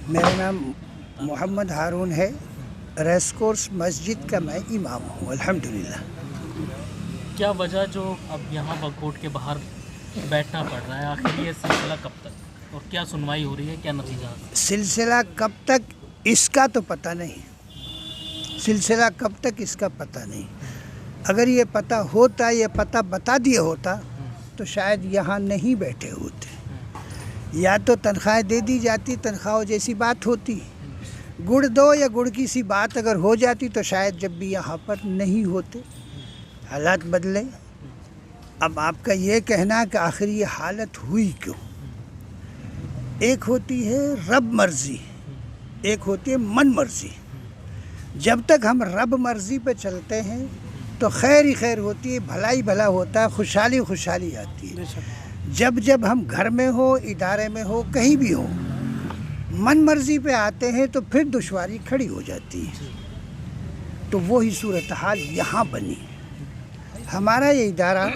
मेरा नाम मोहम्मद हारून है। रेस कोर्स मस्जिद का मैं इमाम हूँ अल्हम्दुलिल्लाह। क्या वजह जो अब यहाँ वक्फ बोर्ड के बाहर बैठना पड़ रहा है, आखिर ये सिलसिला कब तक और क्या सुनवाई हो रही है, क्या नतीजा? सिलसिला कब तक इसका तो पता नहीं, सिलसिला कब तक इसका पता नहीं। अगर ये पता होता, ये पता बता दिया होता तो शायद यहाँ नहीं बैठे होते। या तो तनख्वाहें दे दी जाती, तनख्वाहों जैसी बात होती, गुड़ दो या गुड़ की सी बात अगर हो जाती तो शायद जब भी यहाँ पर नहीं होते। हालात बदले। अब आपका ये कहना कि आखिर ये हालत हुई क्यों? एक होती है रब मर्ज़ी, एक होती है मन मर्ज़ी। जब तक हम रब मर्ज़ी पे चलते हैं तो खैर ही खैर होती है, भला ही भला होता है, खुशहाली खुशहाली आती है। जब जब हम घर में हो, इदारे में हो, कहीं भी हो, मन मर्ज़ी पे आते हैं तो फिर दुश्वारी खड़ी हो जाती है। तो वही सूरत हाल यहाँ बनी। हमारा ये इदारा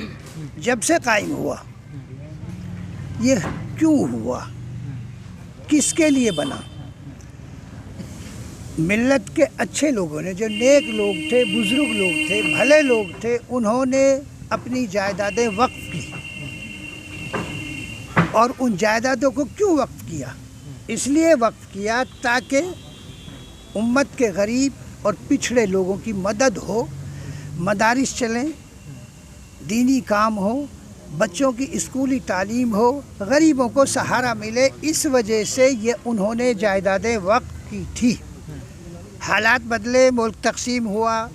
जब से कायम हुआ, ये क्यों हुआ, किसके लिए बना? मिल्लत के अच्छे लोगों ने, जो नेक लोग थे, बुज़ुर्ग लोग थे, भले लोग थे, उन्होंने अपनी जायदादें वक्फ की। और उन जायदादों को क्यों वक्फ किया? इसलिए वक्फ किया ताकि उम्मत के गरीब और पिछड़े लोगों की मदद हो, मदारिस चलें, दीनी काम हो, बच्चों की स्कूली तालीम हो, गरीबों को सहारा मिले। इस वजह से ये उन्होंने जायदादें वक्फ की थी। हालात बदले, मुल्क तकसीम हुआ,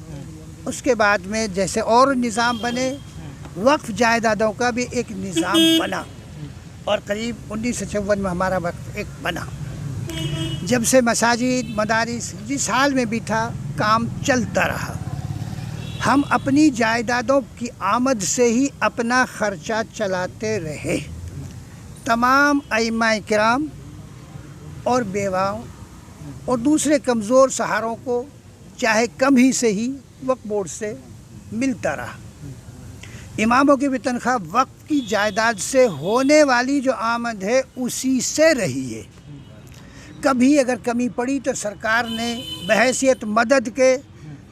उसके बाद में जैसे और निज़ाम बने, वक्फ जायदादों का भी एक निज़ाम बना और करीब 1954 में हमारा वक्फ एक बना। जब से मसाजिद, मदारिस जिस हाल में भी था, काम चलता रहा। हम अपनी जायदादों की आमद से ही अपना ख़र्चा चलाते रहे। तमाम अइम्मा-ए किराम और बेवाओं और दूसरे कमज़ोर सहारों को चाहे कम ही से ही वक्फ बोर्ड से मिलता रहा। इमामों की भी तनख्वाह वक्फ की जायदाद से होने वाली जो आमद है उसी से रही है। कभी अगर कमी पड़ी तो सरकार ने बहैसियत मदद के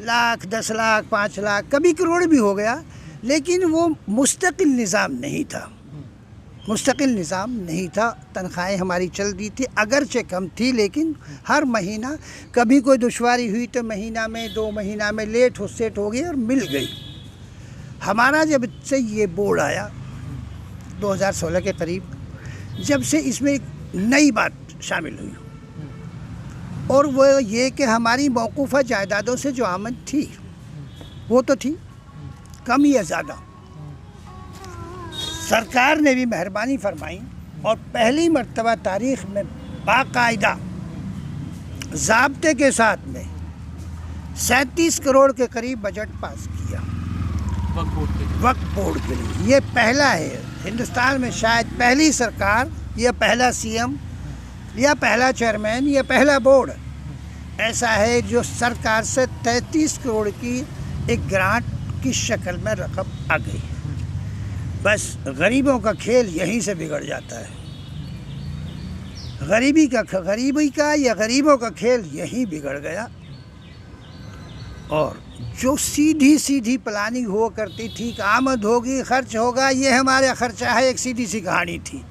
लाख, 10 लाख, 5 लाख, कभी करोड़ भी हो गया, लेकिन वो मुस्तकिल निज़ाम नहीं था। मुस्तकिल निज़ाम नहीं था। तनख्वाहें हमारी चल रही थी, अगरचे कम थी, लेकिन हर महीना कभी कोई दुश्वारी हुई तो महीना में, 2 महीना में लेट हो सेट हो गई और मिल गई। हमारा जब से ये बोर्ड आया 2016 के करीब, जब से इसमें एक नई बात शामिल हुई और वो ये कि हमारी मौकूफ़ा जायदादों से जो आमद थी वो तो थी, कम या ज़्यादा, सरकार ने भी मेहरबानी फरमाई और पहली मर्तबा तारीख़ में बाकायदा ज़ाब्ते के साथ में 37 करोड़ के करीब बजट पास किया वक्फ बोर्ड के लिए। ये पहला है हिंदुस्तान में, शायद पहली सरकार या पहला सीएम या पहला चेयरमैन या पहला बोर्ड ऐसा है जो सरकार से 33 करोड़ की एक ग्रांट की शक्ल में रकम आ गई। बस गरीबों का खेल यहीं से बिगड़ जाता है। गरीबी का या गरीबों का खेल यहीं बिगड़ गया। और जो सीधी सीधी प्लानिंग हुआ करती थी कि आमद होगी, खर्च होगा, ये हमारा खर्चा है, एक सीधी सी कहानी थी।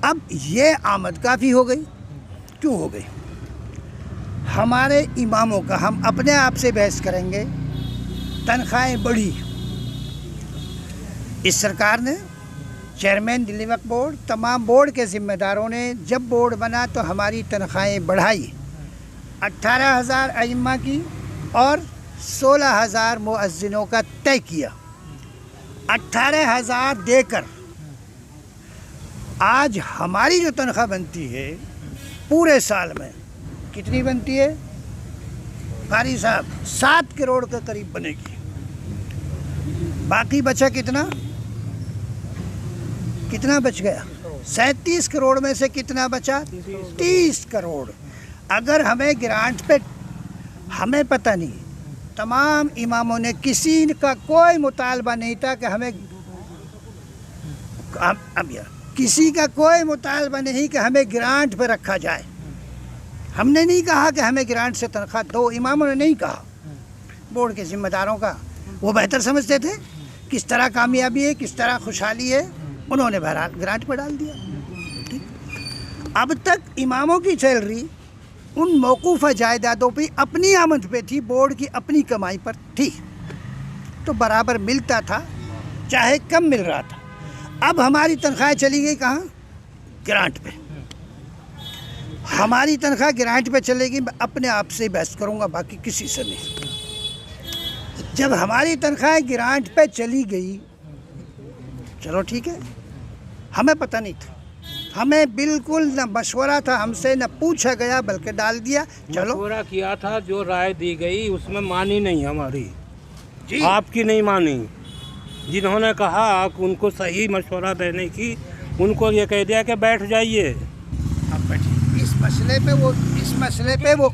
अब ये आमद काफ़ी हो गई। क्यों हो गई? हमारे इमामों का, हम अपने आप से बहस करेंगे, तनख्वाहें बढ़ी। इस सरकार ने, चेयरमैन दिल्ली वक्फ बोर्ड, तमाम बोर्ड के ज़िम्मेदारों ने जब बोर्ड बना तो हमारी तनख्वाहें बढ़ाई। 18,000 अइम्मा की और 16,000 मुअज्जिनों का तय किया। 18,000 देकर आज हमारी जो तनख्वाह बनती है पूरे साल में कितनी बनती है कारी साहब? 7 करोड़ के करीब बनेगी। बाकी बचा कितना बच गया? 37 करोड़ में से कितना बचा? 30 करोड़। अगर हमें ग्रांट पे, हमें पता नहीं, तमाम इमामों ने, किसी का कोई मुतालबा नहीं था कि हमें, किसी का कोई मुतालबा नहीं कि हमें ग्रांट पे रखा जाए। ہم نے نہیں کہا کہ ہمیں گرانٹ سے تنخواہ دو، اماموں نے نہیں کہا، بورڈ کے ذمہ داروں کا، وہ بہتر سمجھتے تھے کس طرح کامیابی ہے، کس طرح خوشحالی ہے، انہوں نے بہرحال گرانٹ پہ ڈال دیا. ٹھیک. اب تک اماموں کی سیلری ان موقوفہ جائیدادوں پہ اپنی آمد پہ تھی، بورڈ کی اپنی کمائی پر تھی، تو برابر ملتا تھا، چاہے کم مل رہا تھا. اب ہماری تنخواہیں چلی گئی کہاں؟ گرانٹ پہ. ہماری تنخواہ گرانٹ پہ چلے گی، میں اپنے آپ سے بحث کروں گا، باقی کسی سے نہیں. جب ہماری تنخواہیں گرانٹ پہ چلی گئی، چلو ٹھیک ہے، ہمیں پتہ نہیں تھا، ہمیں بالکل نہ مشورہ تھا ہم سے، نہ پوچھا گیا، بلکہ ڈال دیا. چلو مشورہ کیا تھا، جو رائے دی گئی اس میں مانی نہیں ہماری، جی آپ کی نہیں مانی. جنہوں نے کہا آپ ان کو صحیح مشورہ دینے کی، ان کو یہ کہہ دیا کہ بیٹھ جائیے. اس مسئلے پہ وہ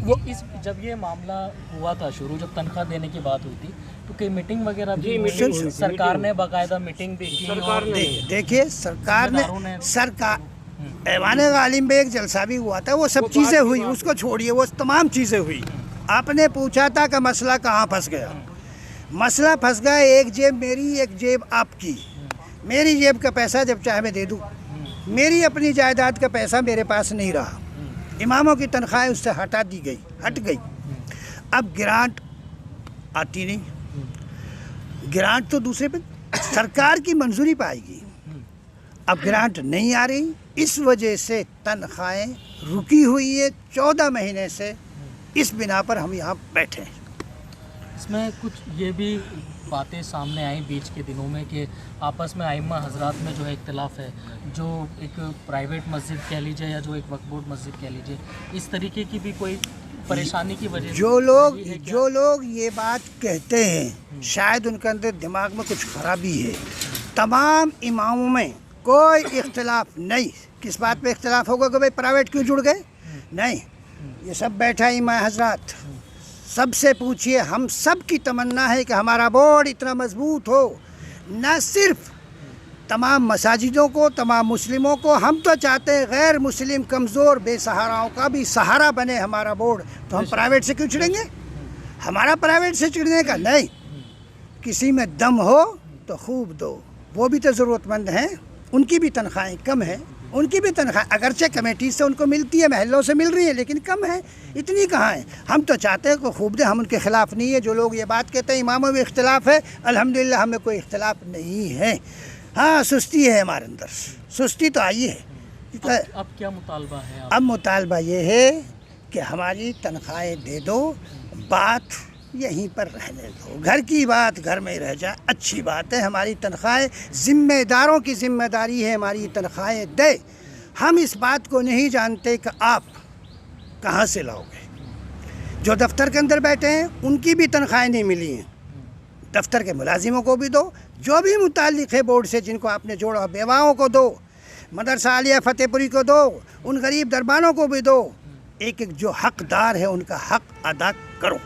جب یہ معاملہ ہوا تھا شروع، جب تنخواہ دینے کی بات ہوئی تھی تو کوئی میٹنگ وغیرہ بھی ہوئی میٹنگ تھی؟ ہوئی تھی، سرکار نے باقاعدہ میٹنگ بھی کی، سرکار نے دیکھیے سرکار ایوان غالم پہ ایک جلسہ بھی ہوا تھا، وہ سب چیزیں ہوئی، اس کو چھوڑیے، وہ تمام چیزیں ہوئی. آپ نے پوچھا تھا کہ مسئلہ کہاں پھنس گیا. مسئلہ پھنس گیا ایک جیب میری، ایک جیب آپ کی. میری جیب کا پیسہ جب چاہے میں دے دوں، میری اپنی جائیداد کا پیسہ میرے پاس نہیں رہا. اماموں کی تنخواہیں اس سے ہٹ گئی. اب گرانٹ آتی نہیں، گرانٹ تو دوسرے پہ سرکار کی منظوری پائے گی. اب گرانٹ نہیں آ رہی، اس وجہ سے تنخواہیں رکی ہوئی ہے 14 مہینے سے. اس بنا پر ہم یہاں بیٹھے ہیں. اس میں کچھ یہ بھی باتیں سامنے آئیں بیچ کے دنوں میں کہ آپس میں ائمہ حضرات میں جو ہے اختلاف ہے، جو ایک پرائیویٹ مسجد کہہ لیجیے یا جو ایک وقف بورڈ مسجد کہہ لیجیے، اس طریقے کی بھی کوئی پریشانی کی وجہ سے جو لوگ یہ بات کہتے ہیں، شاید ان کے اندر دماغ میں کچھ خرابی ہے. تمام اماموں میں کوئی اختلاف نہیں. کس بات پہ اختلاف ہوگا کہ بھائی پرائیویٹ کیوں جڑ گئے؟ نہیں، یہ سب بیٹھا امام حضرات، سب سے پوچھئے. ہم سب کی تمنا ہے کہ ہمارا بورڈ اتنا مضبوط ہو، نہ صرف تمام مساجدوں کو، تمام مسلموں کو، ہم تو چاہتے ہیں غیر مسلم کمزور بے سہاراؤں کا بھی سہارا بنے ہمارا بورڈ. تو ہم پرائیویٹ سے کیوں چڑیں گے؟ ہمارا پرائیویٹ سے چڑنے کا نہیں. کسی میں دم ہو تو خوب دو، وہ بھی تو ضرورت مند ہیں، ان کی بھی تنخواہیں کم ہیں. ان کی بھی تنخواہ اگرچہ کمیٹی سے ان کو ملتی ہے، محلوں سے مل رہی ہے، لیکن کم ہے، اتنی کہاں ہے. ہم تو چاہتے ہیں کہ خوب دیں. ہم ان کے خلاف نہیں ہے. جو لوگ یہ بات کہتے ہیں اماموں میں اختلاف ہے، الحمدللہ ہمیں کوئی اختلاف نہیں ہے. ہاں سستی ہے ہمارے اندر، سستی تو آئی ہے. اب کیا مطالبہ ہے؟ اب مطالبہ یہ ہے کہ ہماری تنخواہیں دے دو، بات یہیں پر رہنے دو. گھر کی بات گھر میں رہ جائے، اچھی بات ہے. ہماری تنخواہیں، ذمہ داروں کی ذمہ داری ہے ہماری تنخواہیں دے. ہم اس بات کو نہیں جانتے کہ آپ کہاں سے لاؤ گے. جو دفتر کے اندر بیٹھے ہیں ان کی بھی تنخواہیں نہیں ملی ہیں، دفتر کے ملازموں کو بھی دو، جو بھی متعلق ہے بورڈ سے جن کو آپ نے جوڑا، بیواؤں کو دو، مدرسہ عالیہ فتح پوری کو دو، ان غریب دربانوں کو بھی دو. ایک ایک جو حقدار ہے ان کا حق ادا کرو.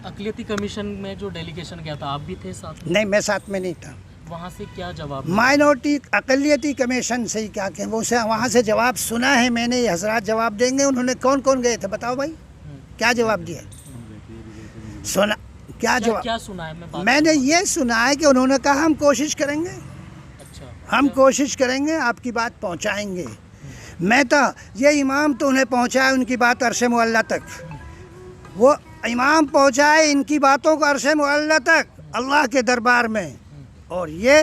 اقلیتی کمیشن میں جو ڈیلیگیشن گیا تھا، آپ بھی تھے ساتھ میں؟ نہیں، میں ساتھ میں نہیں تھا. وہاں سے کیا جواب؟ مائنورٹی اقلیتی کمیشن سے ہی کیا کہ وہ سے وہاں سے جواب سنا ہے میں نے. یہ حضرات جواب دیں گے. انہوں نے کون کون گئے تھے بتاؤ بھائی، کیا جواب دیا؟ سنا کیا جواب؟ کیا سنا ہے؟ میں نے یہ سنا ہے کہ انہوں نے کہا ہم کوشش کریں گے، ہم کوشش کریں گے، آپ کی بات پہنچائیں گے. میں تو یہ امام تو انہیں پہنچائے ان کی بات عرش معلیٰ تک، وہ امام پہنچائے ان کی باتوں کو عرش معلیٰ تک اللہ کے دربار میں، اور یہ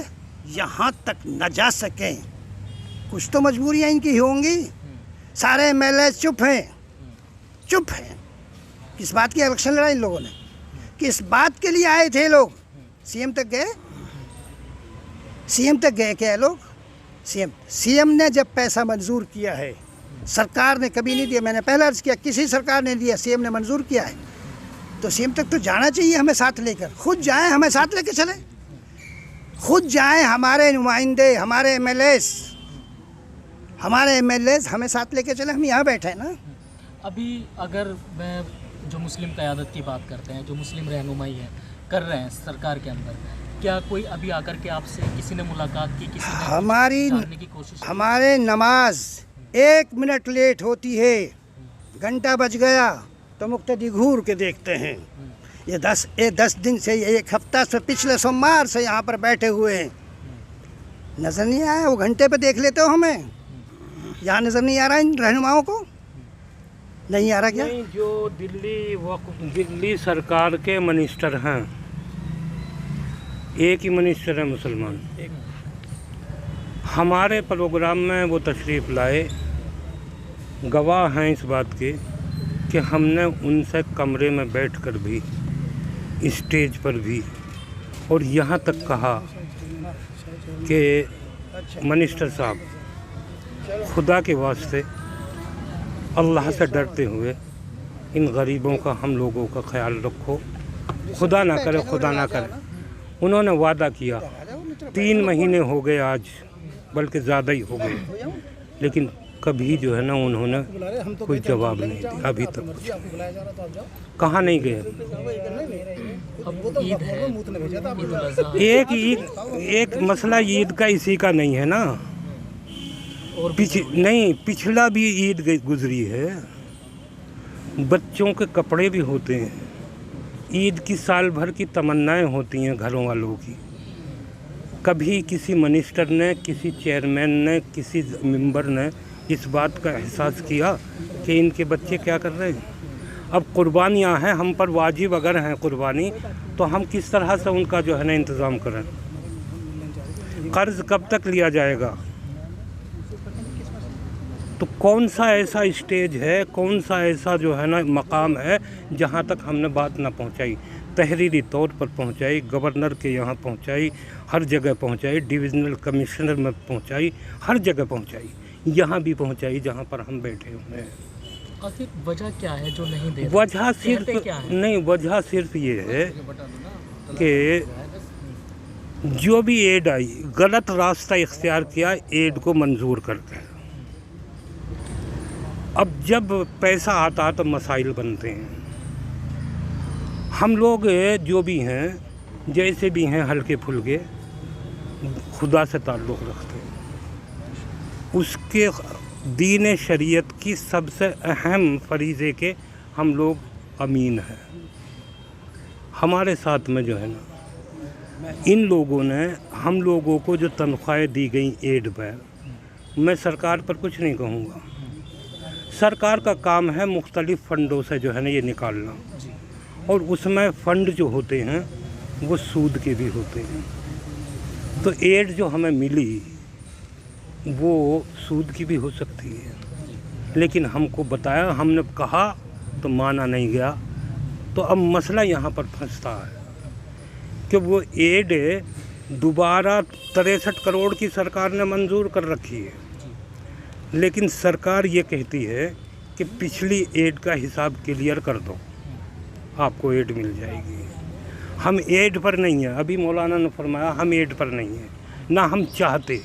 یہاں تک نہ جا سکیں. کچھ تو مجبوریاں ان کی ہوں گی. سارے ایم ایل اے چپ ہیں. کس بات کی الیکشن لڑا ان لوگوں نے؟ کس بات کے لیے آئے تھے لوگ؟ سی ایم تک گئے کیا لوگ؟ سی ایم نے جب پیسہ منظور کیا ہے، سرکار نے کبھی نہیں دیا. میں نے پہلے عرض کیا کسی سرکار نے دیا، سی ایم نے منظور کیا ہے تو سی ایم تک تو جانا چاہیے ہمیں ساتھ لے کر. خود جائیں، ہمیں ساتھ لے کے چلیں. خود جائیں ہمارے نمائندے، ہمارے ایم ایل ایز ہمیں ساتھ لے کے چلیں. ہم یہاں بیٹھے ہیں نا. ابھی اگر میں جو مسلم قیادت کی بات کرتے ہیں، جو مسلم رہنمائی ہے کر رہے ہیں سرکار کے اندر، کیا کوئی ابھی آ کر کے آپ سے کسی نے ملاقات کی، کسی نے جاننے کی کوشش کی؟ ہمارے نماز 1 منٹ لیٹ ہوتی ہے घंटा बज गया तो मुक्तदी घूर के देखते हैं। ये 10 दिन से, ये 1 हफ्ता से, पिछले सोमवार से यहाँ पर बैठे हुए हैं। नज़र नहीं आया? वो घंटे पे देख लेते हो हमें, यहाँ नज़र नहीं आ रहा इन रहनुमाओं को? नहीं आ रहा क्या? नहीं, जो दिल्ली सरकार के मिनिस्टर हैं, एक ही मिनिस्टर है मुसलमान, हमारे प्रोग्राम में वो तशरीफ़ लाए, गवाह हैं इस बात के कि हमने उनसे कमरे में बैठकर भी, स्टेज पर भी, और यहाँ तक कहा कि मिनिस्टर साहब, खुदा के वास्ते अल्लाह से डरते हुए इन गरीबों का, हम लोगों का ख्याल रखो, खुदा ना करे, खुदा ना करे। उन्होंने वादा किया, 3 महीने हो गए आज, बल्कि ज़्यादा ही हो गए, लेकिन कभी जो है ना उन्होंने कोई जवाब नहीं दिया अभी तक। कहाँ नहीं गए? अब ईद है, ईद उल अज़हा, एक मसला ईद का इसी का नहीं है ना, और पिछला भी ईद गुजरी है, बच्चों के कपड़े भी होते हैं, ईद की साल भर की तमन्नाएं होती हैं घरों वालों की। कभी किसी मिनिस्टर ने, किसी चेयरमैन ने, किसी मेंबर ने इस बात का एहसास किया कि इनके बच्चे क्या कर रहे हैं? अब कुर्बानियाँ हैं, हम पर वाजिब अगर हैं कुर्बानी, तो हम किस तरह से उनका जो है ना इंतज़ाम करें? कर्ज़ कब तक लिया जाएगा? तो कौन सा ऐसा स्टेज है, कौन सा ऐसा जो है ना मकाम है जहाँ तक हमने बात ना पहुँचाई? तहरीरी तौर पर पहुँचाई, गवर्नर के यहाँ पहुँचाई, हर जगह पहुँचाई, डिविजनल कमिश्नर में पहुँचाई, हर जगह पहुँचाई, यहाँ भी पहुँचाई जहाँ पर हम बैठे हुए हैं। आखिर वजह क्या है जो नहीं दे रहे? वजह सिर्फ क्या है? नहीं, वजह सिर्फ ये है कि जो भी एड आई, गलत रास्ता इख्तियार किया एड को मंजूर करके। अब जब पैसा आता है तो मसाइल बनते हैं। हम लोग जो भी हैं, जैसे भी हैं, हल्के फुल्के खुदा से ताल्लुक़ रखते हैं, उसके दीन शरीयत की सबसे अहम फरीज़े के हम लोग अमीन हैं। हमारे साथ में जो है ना, इन लोगों ने हम लोगों को जो तनख्वाहें दी गई एड पर, मैं सरकार पर कुछ नहीं कहूँगा, सरकार का काम है मुख्तलिफ़ फ़ंडों से जो है ना ये निकालना, और उसमें फ़ंड जो होते हैं वो सूद के भी होते हैं। तो एड जो हमें मिली वो सूद की भी हो सकती है, लेकिन हमको बताया, हमने कहा तो माना नहीं गया। तो अब मसला यहाँ पर फंसता है कि वो एड दोबारा 63 करोड़ की सरकार ने मंजूर कर रखी है, लेकिन सरकार ये कहती है कि पिछली एड का हिसाब क्लियर कर दो, आपको एड मिल जाएगी। हम एड पर नहीं हैं, अभी मौलाना ने फरमाया हम एड पर नहीं हैं, ना हम चाहते,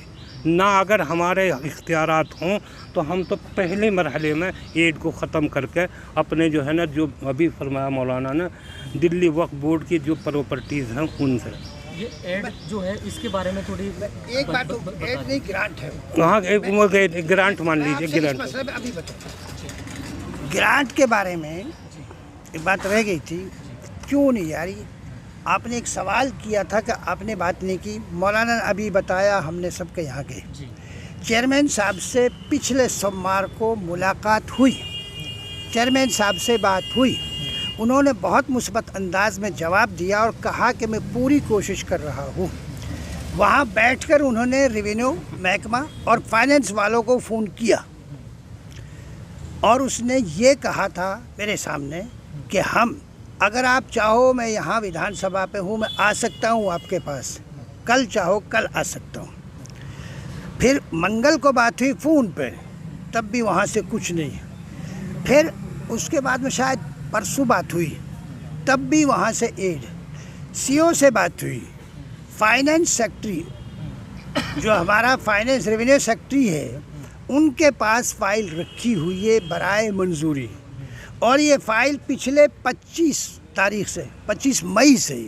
ना अगर हमारे इख्तियारात हों तो हम तो पहले मरहले में एड को ख़त्म करके अपने जो है ना, जो अभी फरमाया मौलाना ने, दिल्ली वक्फ बोर्ड की जो प्रॉपर्टीज़ हैं उनसे। ये एड जो है इसके बारे में थोड़ी एक बात, एड नहीं, ग्रांट है। हाँ, एक ग्रांट मान लीजिए, ग्रांट। अभी बताओ, ग्रांट के बारे में एक बात रह गई थी, क्यों नहीं आ रही? आपने एक सवाल किया था कि आपने बात नहीं की, मौलाना ने अभी बताया, हमने सबके यहाँ गए, चेयरमैन साहब से पिछले सोमवार को मुलाकात हुई, चेयरमैन साहब से बात हुई, उन्होंने बहुत मुस्बत अंदाज में जवाब दिया और कहा कि मैं पूरी कोशिश कर रहा हूँ। वहाँ बैठकर उन्होंने रेवेन्यू महकमा और फाइनेंस वालों को फ़ोन किया और उसने ये कहा था मेरे सामने कि हम, अगर आप चाहो मैं यहाँ विधानसभा पे हूँ, मैं आ सकता हूँ आपके पास, कल चाहो कल आ सकता हूँ। फिर मंगल को बात हुई फ़ोन पे, तब भी वहाँ से कुछ नहीं। फिर उसके बाद में शायद परसों बात हुई, तब भी वहाँ से एड। सीओ से बात हुई, फाइनेंस सेक्रेटरी जो हमारा फाइनेंस रेवेन्यू सेक्रेटरी है, उनके पास फाइल रखी हुई है बराए मंजूरी, और ये फाइल पिछले 25 तारीख से, 25 मई से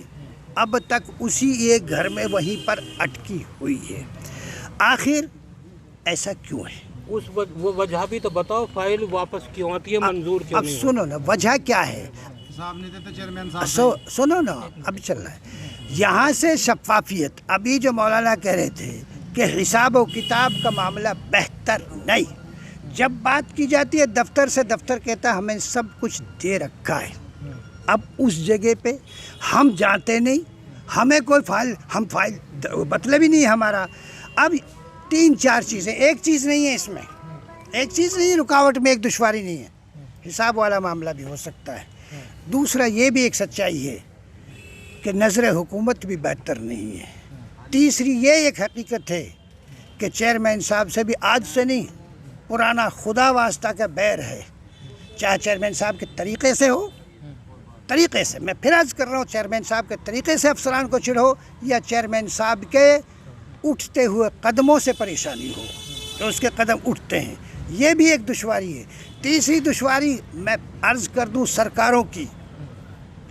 अब तक उसी एक घर में वहीं पर अटकी हुई है। आखिर ऐसा क्यों है? वो वजह भी तो बताओ, फाइल वापस क्यों आती है, मंजूर क्यों अब नहीं सुनो ना, वजह क्या है, साहब नहीं देते चेयरमैन साहब। सुनो ना, अब चल रहा है यहाँ से शफाफियत। अभी जो मौलाना कह रहे थे कि हिसाब व किताब का मामला बेहतर नहीं, जब बात की जाती है दफ्तर से, दफ्तर कहता है हमें सब कुछ दे रखा है। अब उस जगह पे हम जाते नहीं, हमें कोई फाइल, हम फाइल मतलब ही नहीं हमारा। अब 3-4 चीज़ें, एक चीज़ नहीं है इसमें, एक चीज़ नहीं, रुकावट में एक दुश्वारी नहीं है, हिसाब वाला मामला भी हो सकता है। दूसरा ये भी एक सच्चाई है कि नज़र हुकूमत भी बेहतर नहीं है। तीसरी ये एक हकीकत है कि चेयरमैन साहब से भी आज से नहीं, पुराना खुदा वास्ता का बैर है, चाहे चेयरमैन साहब के तरीक़े से हो, तरीक़े से, मैं फिर अर्ज़ कर रहा हूँ, चेयरमैन साहब के तरीक़े से अफसरान को चिढ़ो, या चेयरमैन साहब के उठते हुए कदमों से परेशानी हो तो उसके कदम उठते हैं, ये भी एक दुश्वारी है। तीसरी दुश्वारी मैं अर्ज़ कर दूँ सरकारों की,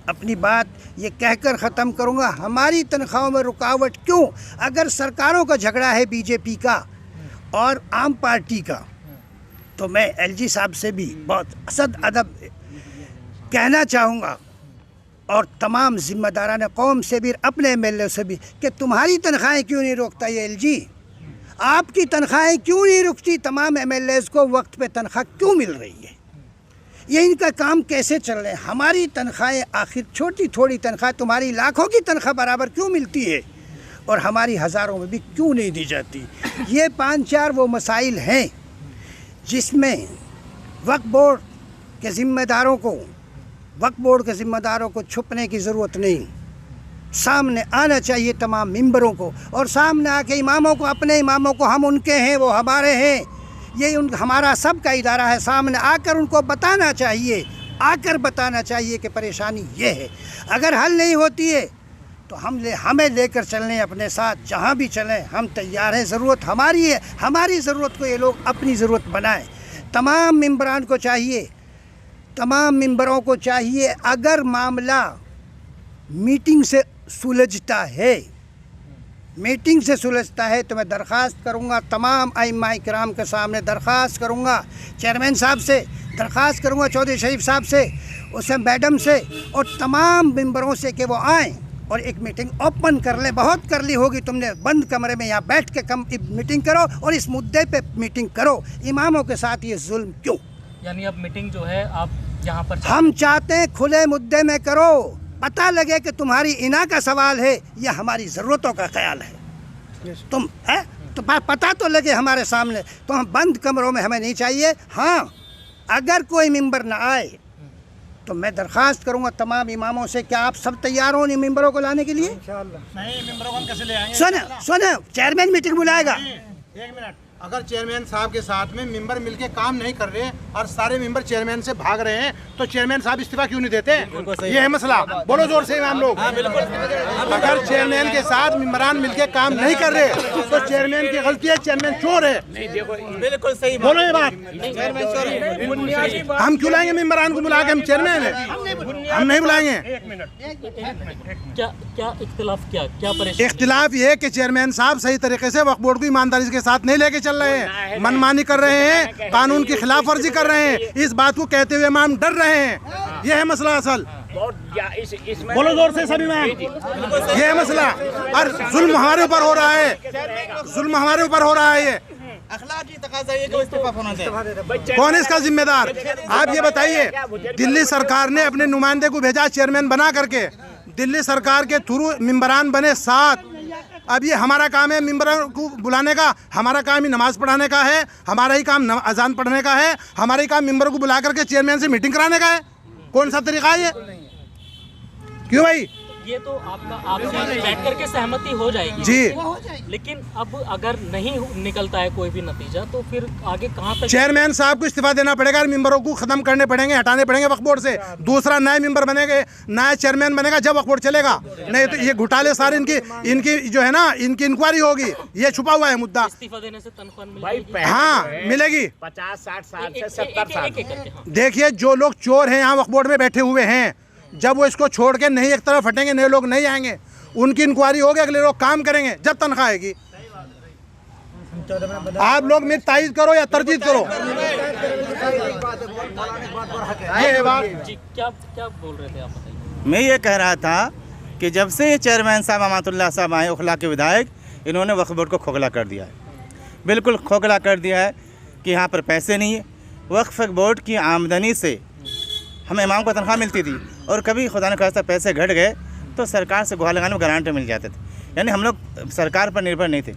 अपनी बात ये कहकर ख़त्म करूँगा, हमारी तनख्वाहों में रुकावट क्यों? अगर सरकारों का झगड़ा है बीजेपी का और आम पार्टी का, तो मैं एलजी साहब से भी बहुत असद अदब कहना चाहूँगा और तमाम ज़िम्मेदारान कौम से भी, अपने एमएलए से भी, कि तुम्हारी तनख्वाहें क्यों नहीं रोकता ये एलजी? आपकी तनख्वाहें क्यों नहीं रुकती? तमाम एमएलएज़ को वक्त पे तनख्वाह क्यों मिल रही है? ये इनका काम कैसे चल रहे हैं? हमारी तनख्वाहें आखिर छोटी थोड़ी तनख्वाह तुम्हारी लाखों की तनख्वाह बराबर क्यों मिलती है और हमारी हज़ारों में भी क्यों नहीं दी जाती? ये 5-4 वो मसाइल हैं जिसमें वक्फ बोर्ड के ज़िम्मेदारों को छुपने की ज़रूरत नहीं, सामने आना चाहिए तमाम मेंबरों को, और सामने आके इमामों को, अपने इमामों को, हम उनके हैं वो हमारे हैं, ये हमारा सब का इदारा है, सामने आकर उनको बताना चाहिए कि परेशानी ये है। अगर हल नहीं होती है तो हमें लेकर चलने अपने साथ, जहाँ भी चलें हम तैयार हैं। ज़रूरत हमारी है, हमारी ज़रूरत को ये लोग अपनी ज़रूरत बनाएं। तमाम मेंबरों को चाहिए अगर मामला मीटिंग से सुलझता है तो मैं दरख्वास्त करूँगा, तमाम आइम्मा इकराम के सामने दरख्वास्त करूँगा, चेयरमैन साहब से दरख्वास्त करूँगा, चौधरी शरीफ साहब से, उससे मैडम से और तमाम मेंबरों से कि वो आएँ और एक मीटिंग ओपन कर लें। बहुत कर ली होगी तुमने, बंद कमरे में यहाँ बैठ के मीटिंग करो और इस मुद्दे पे मीटिंग करो। इमामों के साथ ये जुल्म क्यों? यानी अब मीटिंग जो है आप यहाँ पर हम चाहते हैं खुले मुद्दे में करो, पता लगे कि तुम्हारी इना का सवाल है या हमारी ज़रूरतों का ख्याल है। तुम है तो पता तो लगे हमारे सामने, तो हम बंद कमरों में हमें नहीं चाहिए। हाँ, अगर कोई मेंबर ना आए तो मैं दरख्वास्त करूंगा तमाम इमामों से, क्या आप सब तैयार हो इन मेंबरों को लाने के लिए? नहीं, मेंबरों को हम कैसे ले आएंगे? सुनो, चेयरमैन मीटिंग बुलाएगा। एक मिनट, अगर चेयरमैन साहब के साथ में मेंबर मिलके काम नहीं कर रहे और सारे मेंबर चेयरमैन से भाग रहे हैं तो चेयरमैन साहब इस्तीफा क्यों नहीं देते? ये है मसला। बोलो जोर से इमाम लोग। अगर चेयरमैन के साथ मेंबरान मिलके काम नहीं कर रहे तो चेयरमैन की गलती है, चेयरमैन चोर है। बिल्कुल सही बोलो ये बात। हम क्यों लाएंगे मेंबरान को बुला के? हम चेयरमैन है, हम नहीं बुलाएंगे। क्या क्या परेशानी? इख्तिलाफ ये है कि चेयरमैन साहब सही तरीके से वक्फ बोर्ड को ईमानदारी के साथ नहीं लेके चल रहे हैं, मनमानी कर रहे हैं, कानून की खिलाफ वर्जी कर रहे हैं। इस बात को कहते हुए इमाम डर रहे हैं। यह है मसला असल। बोलो जोर से सभी इमाम, यह है मसला। और जुल्म हमारे ऊपर हो रहा है, जुल्म हमारे ऊपर हो रहा है। ये अखलाकी तकाज़ा है कि इस्तीफा होना चाहिए। कौन है इसका जिम्मेदार? आप ये बताइए। दिल्ली सरकार ने अपने नुमाइंदे को भेजा चेयरमैन बना करके, दिल्ली सरकार के थ्रू मेंबरान बने 7। अब ये हमारा काम है मेंबरों को बुलाने का, हमारा काम ही नमाज पढ़ाने का है, हमारा ही काम अजान पढ़ने का है, हमारा ही काम मेंबरों को बुला करके चेयरमैन से मीटिंग कराने का है। कौन सा तरीका है ये? क्यों भाई? ये तो आपसे बैठ करके सहमति हो जाएगी जी, लेकिन अब अगर नहीं निकलता है कोई भी नतीजा तो फिर आगे कहाँ तक? चेयरमैन साहब को इस्तीफा देना पड़ेगा और मेंबरों को खत्म करने पड़ेंगे, हटाने पड़ेंगे वक्फ बोर्ड से। दूसरा नए मेंबर बनेंगे, नया चेयरमैन बनेगा जब वक्फ बोर्ड चलेगा। नहीं तो ये घोटाले सारे इनकी जो है ना, इनकी इंक्वायरी होगी। ये छुपा हुआ है मुद्दा। इस्तीफा देने से तनख्वाह मिलेगी? हाँ, मिलेगी। 50-60 साल से 70 साल। देखिए, जो लोग चोर हैं यहाँ वक्फ बोर्ड में बैठे हुए हैं, जब वो इसको छोड़ के नहीं एक तरफ हटेंगे, नए लोग नहीं आएंगे, उनकी इंक्वायरी होगी, अगले लोग काम करेंगे जब तनख्वाह आएगी। आप लोग मेरी तायद करो या तरजीद करो। ये है बात। जी क्या क्या बोल रहे थे आप, बताइए। मैं ये कह रहा था कि जब से ये चेयरमैन साहब अमातुल्लाह साहब आए उखला के विधायक, इन्होंने वक्फ बोर्ड को खोखला कर दिया है, बिल्कुल खोखला कर दिया है कि यहाँ पर पैसे नहीं है। वक्फ बोर्ड की आमदनी से हमें इमाम को तनख्वाह मिलती थी, और कभी खुदा न खास्ता पैसे घट गए तो सरकार से गुहार लगाने में गारंटी मिल जाते थे, यानी हम लोग सरकार पर निर्भर नहीं थे।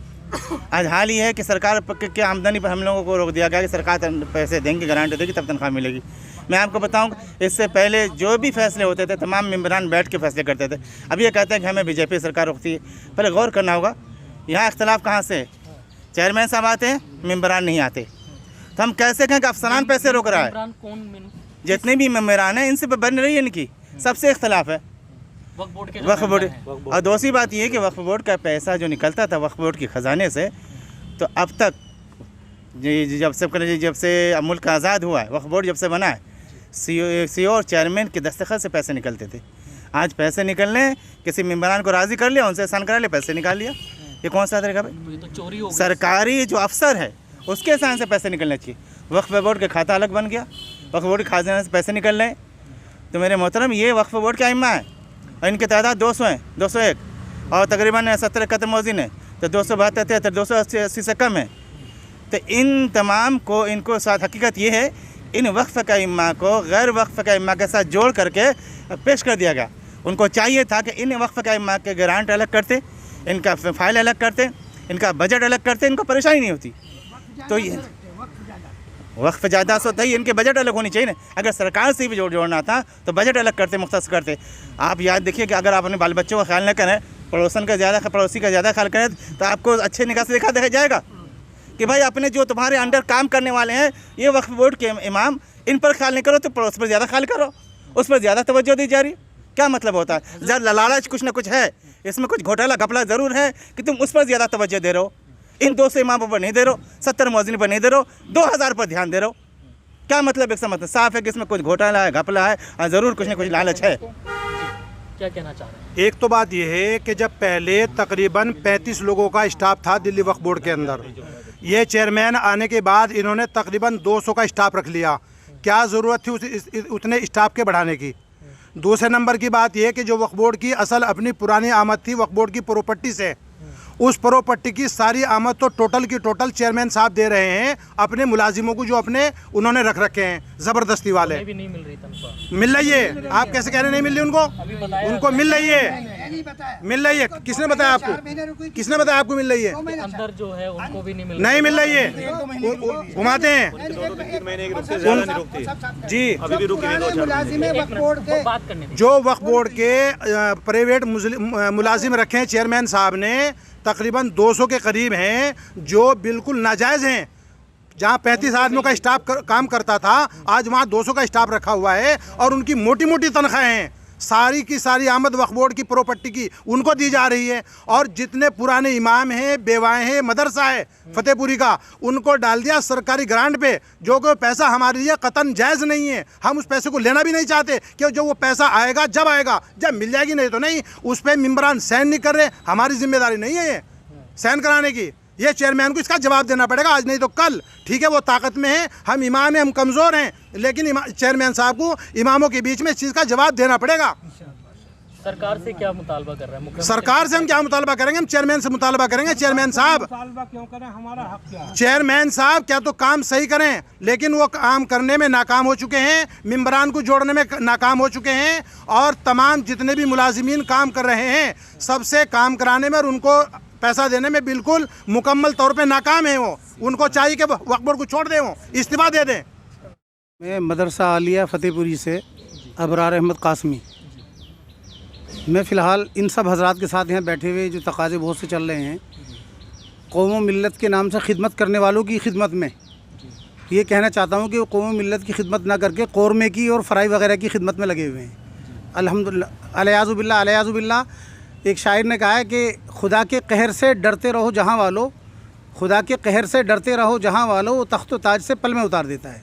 आज हाल ये है कि सरकार की आमदनी पर हम लोगों को रोक दिया गया कि सरकार पैसे देंगी, गारंटी देगी, तब तनख्वाह मिलेगी। मैं आपको बताऊं, इससे पहले जो भी फैसले होते थे तमाम मेंबरान बैठ के फैसले करते थे। अब ये कहते हैं कि हमें बीजेपी सरकार रोकती है। पहले गौर करना होगा, यहाँ इख्तलाफ कहाँ से है? चेयरमैन साहब आते हैं, मेंबरान नहीं आते, तो हम कैसे कहें कि अफसरान पैसे रोक रहा है? इमरान कौन जितने भी मेंबरान हैं इनसे बन रही है, इनकी सबसे इख्तलाफ है वक्फ बोर्ड के वक्फ बोर्ड। और दूसरी बात ये है कि वक्फ बोर्ड का पैसा जो निकलता था वक्फ बोर्ड के ख़जाने से, तो अब तक जब से मुल्क आज़ाद हुआ है, वक्फ बोर्ड जब से बना है, सीओ और चेयरमैन के दस्तखत से पैसे निकलते थे। आज पैसे निकलने, किसी मेंबरान को राज़ी कर लिया, उनसे एहसान करा लिया, पैसे निकाल लिया। ये कौन सा तरीका भाई? ये तो चोरी हो गई। सरकारी जो अफसर है उसके एहसान से पैसे निकलने चाहिए। वक्फ बोर्ड का खाता अलग बन गया, वक्फ बोर्ड के खाजाने से पैसे निकल रहे हैं। तो मेरे मोहतरम, ये वक्फ बोर्ड का इम्मा है और इनकी तादाद 200 है, 201, और तकरीबन 70-71 मौज़िन है, तो 272-73, 280 से कम है। तो इन तमाम को, इनको साथ हकीकत ये है, इन वक्फ का इम्मा को गैर वक्फ का इम्मा के साथ जोड़ करके पेश कर दिया गया। उनको चाहिए था कि इन वक्फ का इम्मा के ग्रांट अलग करते, इनका फाइल अलग करते, इनका बजट अलग करते, इनको परेशानी नहीं होती। तो ये वक्फ ज़्यादा होता ही, इनके बजट अलग होनी चाहिए ना। अगर सरकार से भी जोड़ना था तो बजट अलग करते, मुख्तस करते। आप याद देखिए कि अगर आप अपने बाल बच्चों का ख्याल न करें, पड़ोसन का ज़्यादा, पड़ोसी का ज़्यादा ख्याल करें, तो आपको अच्छे निगाह से देखा जाएगा कि भाई अपने जो तुम्हारे अंडर काम करने वाले हैं, ये वक्फ बोर्ड के इमाम, इन पर ख्याल नहीं करो तो पड़ोस पर ज़्यादा ख्याल करो, उस पर ज़्यादा तवज्जो दी जा रही। क्या मतलब होता है? ज़रा लालच कुछ ना कुछ है इसमें, कुछ घोटाला घपला ज़रूर है कि तुम उस पर ज़्यादा तवज्जो दे रहे हो, इन 200 इमामों पर नहीं दे रहे हो, 70 मौज़िन पर नहीं दे रहे हो, 2000 पर ध्यान दे रहे हो। क्या मतलब? एक मतलब साफ है कि इसमें कुछ घोटाला है, घपला है, और ज़रूर कुछ ना कुछ लालच है। क्या कहना चाह रहे हैं? एक तो बात यह है कि जब पहले तकरीबन 35 लोगों का स्टाफ था दिल्ली वक्फ बोर्ड के अंदर, ये चेयरमैन आने के बाद इन्होंने तकरीबन 200 का स्टाफ रख लिया। क्या ज़रूरत थी उतने स्टाफ के बढ़ाने की? दूसरे नंबर की बात यह कि जो वक्फ बोर्ड की असल अपनी पुरानी आमद थी वक्फ बोर्ड की प्रॉपर्टी से, उस प्रॉपर्टी की सारी आमद तो टोटल की टोटल चेयरमैन साहब दे रहे हैं अपने मुलाजिमों को, जो अपने उन्होंने रख रखे हैं ज़बरदस्ती वाले। भी नहीं मिल रही तनख्वाह। मिल रही है, आप कैसे कह रहे नहीं मिल रही उनको? उनको मिल रही है, मिल रही है। किसने बताया आपको? किसने बताया आपको मिल रही है? अंदर जो है उनको भी नहीं मिल नहीं मिल रही है, घुमाते हैं जी। बात करने जो वक्फ बोर्ड के प्राइवेट मुलाजिम रखे हैं चेयरमैन साहब ने, तकरीबन 200 के करीब हैं, जो बिल्कुल नाजायज़ हैं। जहाँ 35 आदमियों का स्टाफ काम करता था, आज वहाँ 200 का स्टाफ रखा हुआ है, और उनकी मोटी मोटी तनख्वाहें हैं। सारी की सारी आमद वक्फ बोर्ड की प्रॉपर्टी की उनको दी जा रही है। और जितने पुराने इमाम हैं, बेवाएँ हैं, मदरसा है फतेहपुरी का, उनको डाल दिया सरकारी ग्रांट पे, जो कि पैसा हमारे लिए कतन जायज़ नहीं है। हम उस पैसे को लेना भी नहीं चाहते, कि जो वो पैसा आएगा जब मिल जाएगी, नहीं तो नहीं। उस पर मेंबरान साइन नहीं कर रहे, हमारी जिम्मेदारी नहीं है ये साइन कराने की। ये चेयरमैन को इसका जवाब देना पड़ेगा, आज नहीं तो कल। ठीक है, वो ताकत में है, हम इमाम हैं, हम कमज़ोर हैं, लेकिन चेयरमैन साहब को इमामों के बीच में इस चीज़ का जवाब देना पड़ेगा। सरकार से क्या मुतालबा कर रहा है? सरकार से हम क्या मुतालबा करेंगे? हम चेयरमैन से मुतालबा करेंगे। चेयरमैन साहब क्यों करें, हमारा हक क्या है? चेयरमैन साहब क्या तो काम सही करें, लेकिन वो काम करने में नाकाम हो चुके हैं, मेंबरान को जोड़ने में नाकाम हो चुके हैं, और तमाम जितने भी मुलाजिमीन काम कर रहे हैं सबसे काम कराने में और उनको पैसा देने में बिल्कुल मुकम्मल तौर पे नाकाम है। वो उनको चाहिए कि वक्फ बोर्ड को छोड़ दें, वो इस्तीफा दे दें। मैं मदरसा आलिया फतेहपुरी से अबरार अहमद कासमी। मैं फ़िलहाल इन सब हजरात के साथ यहाँ बैठे हुए, जो तकाज़े बहुत से चल रहे हैं, कौम मिल्लत के नाम से खिदमत करने वालों की खिदमत में ये कहना चाहता हूँ कि वो कौम मिल्लत की खिदमत ना करके कौरमे की और फ्राई वगैरह की खिदमत में लगे हुए हैं। अल्हम्दुलिल्लाह, अलयाज़ुबिल्लाह। एक शायर ने कहा है कि खुदा के कहर से डरते रहो जहाँ वालो, खुदा के कहर से डरते रहो जहाँ वालो, वो तख्त व ताज से पल में उतार देता है।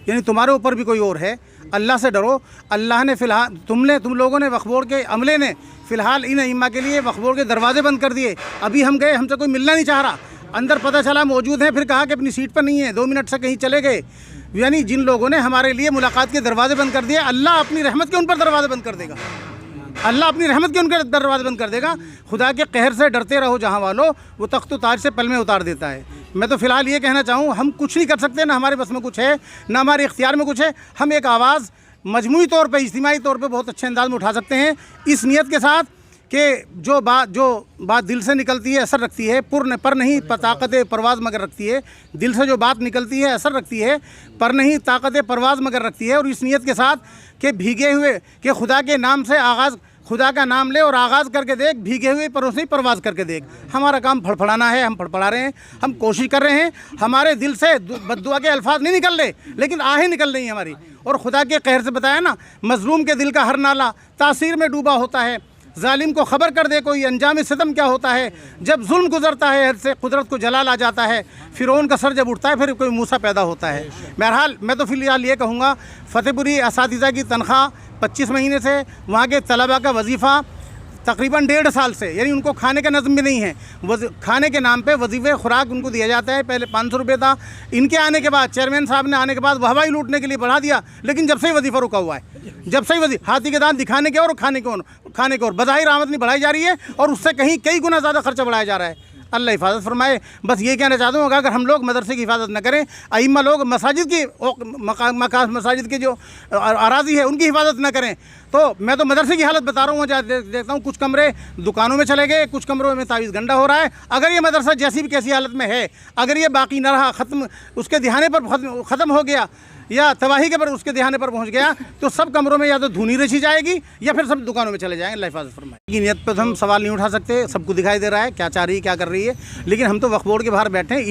यानी तुम्हारे ऊपर भी कोई और है, अल्लाह से डरो। अल्लाह ने फ़िलहाल तुम लोगों ने वक्फ बोर्ड के अमले ने फ़िलहाल इन इम्मा के लिए वक्फ बोर्ड के दरवाजे बंद कर दिए। अभी हम गए, हमसे कोई मिलना नहीं चाह रहा। अंदर पता चला मौजूद हैं, फिर कहा कि अपनी सीट पर नहीं है, 2 मिनट से कहीं चले गए। यानी जिन लोगों ने हमारे लिए मुलाकात के दरवाजे बंद कर दिए, अल्लाह अपनी रहमत के उन पर दरवाजे बंद कर देगा। अल्लाह अपनी रहमत के उनके दरवाजे बंद कर देगा। खुदा के कहर से डरते रहो जहाँ वालों, वो तख्त ताज से पल में उतार देता है। मैं तो फ़िलहाल ये कहना चाहूँ, हम कुछ नहीं कर सकते, ना हमारे बस में कुछ है, ना हमारे इख्तियार में कुछ है। हम एक आवाज़ मजमूई तौर पे, इज्तिमाई तौर पे बहुत अच्छे अंदाज में उठा सकते हैं, इस नीयत के साथ कि जो बात दिल से निकलती है असर रखती है, पर नहीं ताकत परवाज़ मगर रखती है। दिल से जो बात निकलती है असर रखती है, पर नहीं ताकत परवाज़ मगर रखती है। और इस नीयत के साथ कि भीगे हुए कि खुदा के नाम से आगाज़, खुदा का नाम ले और आगाज़ करके देख, भीगे हुए परों से ही परवाज़ करके देख। हमारा काम फड़फड़ाना है, हम फड़फड़ा रहे हैं, हम कोशिश कर रहे हैं। हमारे दिल से बद्दुआ के अल्फाज नहीं निकल रहे, लेकिन आहें निकल रही हैं हमारी। और खुदा के कहर से बताया ना, मज़लूम के दिल का हर नाला तासीर में डूबा होता है। जालिम को खबर कर दे कोई अंजाम सितम क्या होता है। जब जुल्म गुजरता है हद से कुदरत को जलाल आ जाता है। फ़िरौन का सर जब उठता है फिर कोई मूसा पैदा होता है। बहरहाल मैं तो फ़िलहाल ये कहूँगा, फतेहपुरी असातिज़ा की तनख्वाह 25 महीने से, वहाँ के तलबा का वजीफ़ा तकरीबन 1.5 साल से, यानी उनको खाने का नज़म भी नहीं है। खाने के नाम पे वजीफ़े खुराक उनको दिया जाता है। पहले 500 रुपये था, इनके आने के बाद, चेयरमैन साहब ने आने के बाद वाहवाही लूटने के लिए बढ़ा दिया। लेकिन जब से ही वजीफ़ा रुका हुआ है, जब से ही हाथी के दांत दिखाने के और खाने के और बज़ाहिर आमदनी बढ़ाई जा रही है, और उससे कई गुना ज़्यादा खर्चा बढ़ाया जा रहा है। अल्लाह हिफाजत फरमाए। बस ये कहना चाहता हूँ, अगर हम लोग मदरसे की हिफाजत न करें, अइम्मा लोग मसाजिद की मसाजिद की जो अराज़ी है उनकी हिफाजत न करें, तो मैं तो मदरसे की हालत बता रहा हूँ। देखता हूँ कुछ कमरे दुकानों में चले गए, कुछ कमरों में तावीज़ गंडा हो रहा है। अगर ये मदरसा जैसी भी कैसी हालत में है, अगर ये बाकी न रहा, ख़त्म उसके दिहाने पर ख़त्म हो गया, या तबाही के पर उसके दिहाने पर पहुंच गया, तो सब कमरों में या तो धूनी रची जाएगी या फिर सब दुकानों में चले जाएंगे। अल्लाह हिफाज़त फरमाए। की नीयत पर हम सवाल नहीं उठा सकते, सबको दिखाई दे रहा है क्या चाह रही है, क्या कर रही है। लेकिन हम तो वक्फ बोर्ड के बाहर बैठे हैं,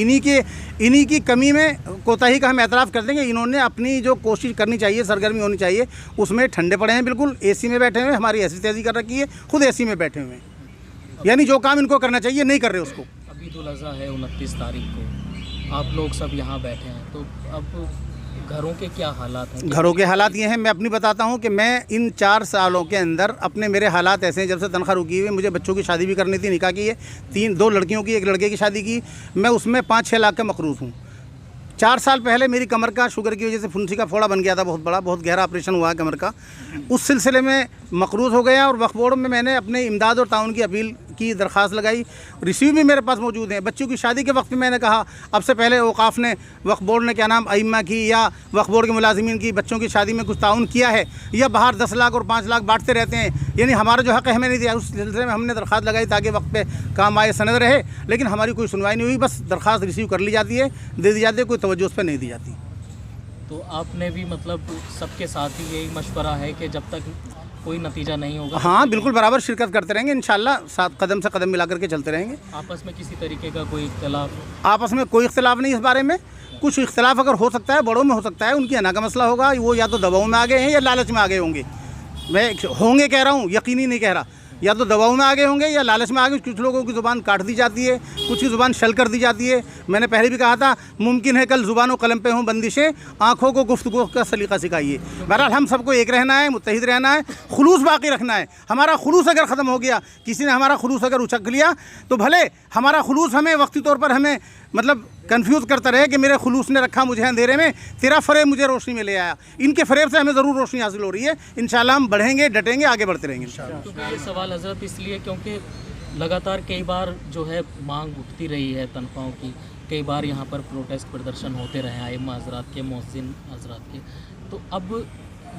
इन्हीं की कमी में, कोताही का हम एतराफ़ कर देंगे। इन्होंने अपनी जो कोशिश करनी चाहिए, सरगर्मी होनी चाहिए, उसमें ठंडे पड़े हैं, बिल्कुल एसी में बैठे हुए। हमारी ऐसी तेज़ी कर रखी है, खुद एसी में बैठे हुए हैं, यानी जो काम इनको करना चाहिए नहीं कर रहे उसको। अभी ईद उल अज़हा है 29 तारीख को, आप लोग सब यहाँ बैठे हैं, तो अब घरों के क्या हालात हैं? घरों के हालात ये हैं, मैं अपनी बताता हूँ कि मैं इन 4 सालों के अंदर अपने, मेरे हालात ऐसे हैं, जब से तनख्वाह रुकी हुई, मुझे बच्चों की शादी भी करनी थी, निकाह की है, 2 लड़कियों की, 1 लड़के की शादी की, मैं उसमें 5-6 लाख का मकरूज़ हूँ। 4 साल पहले मेरी कमर का शुगर की वजह से फुंसी का फोड़ा बन गया था, बहुत बड़ा, बहुत गहरा ऑपरेशन हुआ है कमर का। उस सिलसिले में मकरूज़ हो गया, और वक्फ बोर्ड में मैंने अपने इमदाद और ताउन की अपील की दरख्वास्त लगाई। रिसीव भी मेरे पास मौजूद हैं। बच्चों की शादी के वक्त में मैंने कहा, अब से पहले औक़ाफ़ ने, वक्फ बोर्ड ने क्या नाम अइम्मा की या वक्फ बोर्ड के मुलाजिमीन की बच्चों की शादी में कुछ ताउन किया है, या बाहर 10 लाख और 5 लाख बांटते रहते हैं, यानी हमारा जो हक़ है हमें नहीं दिया। उस सिलसिले में हमने दरख्वास्त लगाई ताकि वक्त पे काम आए, सनद रहे, लेकिन हमारी कोई सुनवाई नहीं हुई। बस दरख्वास्त रिसीव कर ली जाती है, दे दी जाती है, कोई तवज्जो उस पर नहीं दी जाती। तो आपने भी मतलब सबके साथ ही यही मशवरा है कि जब तक कोई नतीजा नहीं होगा, हाँ बिल्कुल बराबर शिरकत करते रहेंगे, इंशाल्लाह साथ कदम से कदम मिला करके चलते रहेंगे। आपस में किसी तरीके का कोई इख्तलाफ? आपस में कोई इख्तलाफ नहीं इस बारे में। कुछ इख्तलाफ अगर हो सकता है, बड़ों में हो सकता है, उनकी अना का मसला होगा, वो या तो दबाव में आ गए हैं या लालच में आ गए होंगे। मैं होंगे कह रहा हूँ, यकीनी नहीं कह रहा, या तो दबाव में आ गए होंगे या लालच में आ गए। कुछ लोगों की ज़ुबान काट दी जाती है, कुछ की ज़ुबान शल कर दी जाती है। मैंने पहले भी कहा था, मुमकिन है कल ज़ुबान व कलम पे हों बंदिशें, आँखों को गुफ्तगू का सलीका सिखाइए। बहरहाल हम सबको एक रहना है, मुत्तहिद रहना है, खुलूस बाकी रखना है। हमारा खुलूस अगर ख़त्म हो गया, किसी ने हमारा खुलूस अगर उचक लिया, तो भले हमारा खुलूस हमें वक्ती तौर पर हमें मतलब कंफ्यूज करता रहे कि मेरे खुलूस ने रखा मुझे अंधेरे में, तेरा फ़रेब मुझे रोशनी में ले आया। इनके फ़रेब से हमें ज़रूर रोशनी हासिल हो रही है। इंशाल्लाह हम बढ़ेंगे, डटेंगे, आगे बढ़ते रहेंगे इंशाल्लाह। क्योंकि ये सवाल हज़रत इसलिए क्योंकि लगातार कई बार जो है मांग उठती रही है तनख्वाहों की, कई बार यहाँ पर प्रोटेस्ट प्रदर्शन होते रहे आइम्मा हज़रात के, मुअज़्ज़िन हज़रात के। तो अब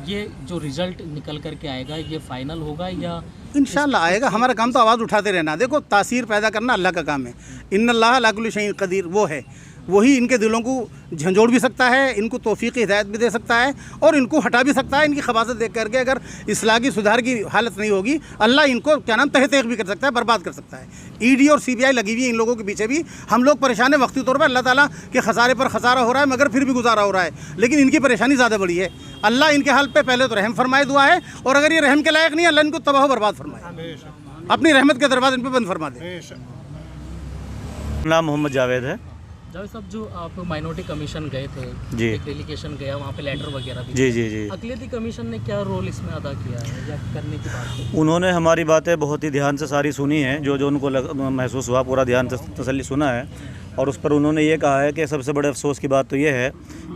ये जो रिज़ल्ट निकल कर के आएगा, ये फ़ाइनल होगा या इंशाल्लाह आएगा? हमारा काम तो आवाज़ उठाते रहना। देखो, तासीर पैदा करना अल्लाह का काम है। इन्नल्लाह अला कुल्लि शैइन क़दीर, वो है, वही इनके दिलों को झंझोड़ भी सकता है, इनको तौफ़ीक़ हिदायत भी दे सकता है, और इनको हटा भी सकता है। इनकी खबासत देख करके अगर इस्लाह की, सुधार की हालत नहीं होगी, अल्लाह इनको क्या नाम तहक़ीक़ भी कर सकता है, बर्बाद कर सकता है। ईडी और सीबीआई लगी हुई है इन लोगों के पीछे भी। हम लोग परेशान हैं वक्ती तौर पर, अल्लाह ताला के खसारे पर खसारा हो रहा है, मगर फिर भी गुजारा हो रहा है। लेकिन इनकी परेशानी ज़्यादा बड़ी है। अल्लाह इनके हाल पे पहले तो रहम फरमाए, दुआ है, और अगर ये रहम के लायक नहीं है, अल्लाह इनको तबाह बर्बाद फरमाए, अपनी रहमत के दरवाज़े इन पर बंद फरमा दे। नाम मोहम्मद जावेद है। जावेद साहब, जो आप माइनॉरिटी कमीशन गए थे, जी, एक डेलीगेशन गया, वहाँ पे लेटर वगैरह भी, जी, अक़लियती कमीशन ने क्या रोल इसमें अदा किया है या करने की बात है? उन्होंने हमारी बातें बहुत ही ध्यान से सारी सुनी हैं, जो उनको महसूस हुआ, पूरा ध्यान से तसल्ली सुना है। اور اس پر انہوں نے یہ کہا ہے کہ سب سے بڑے افسوس کی بات تو یہ ہے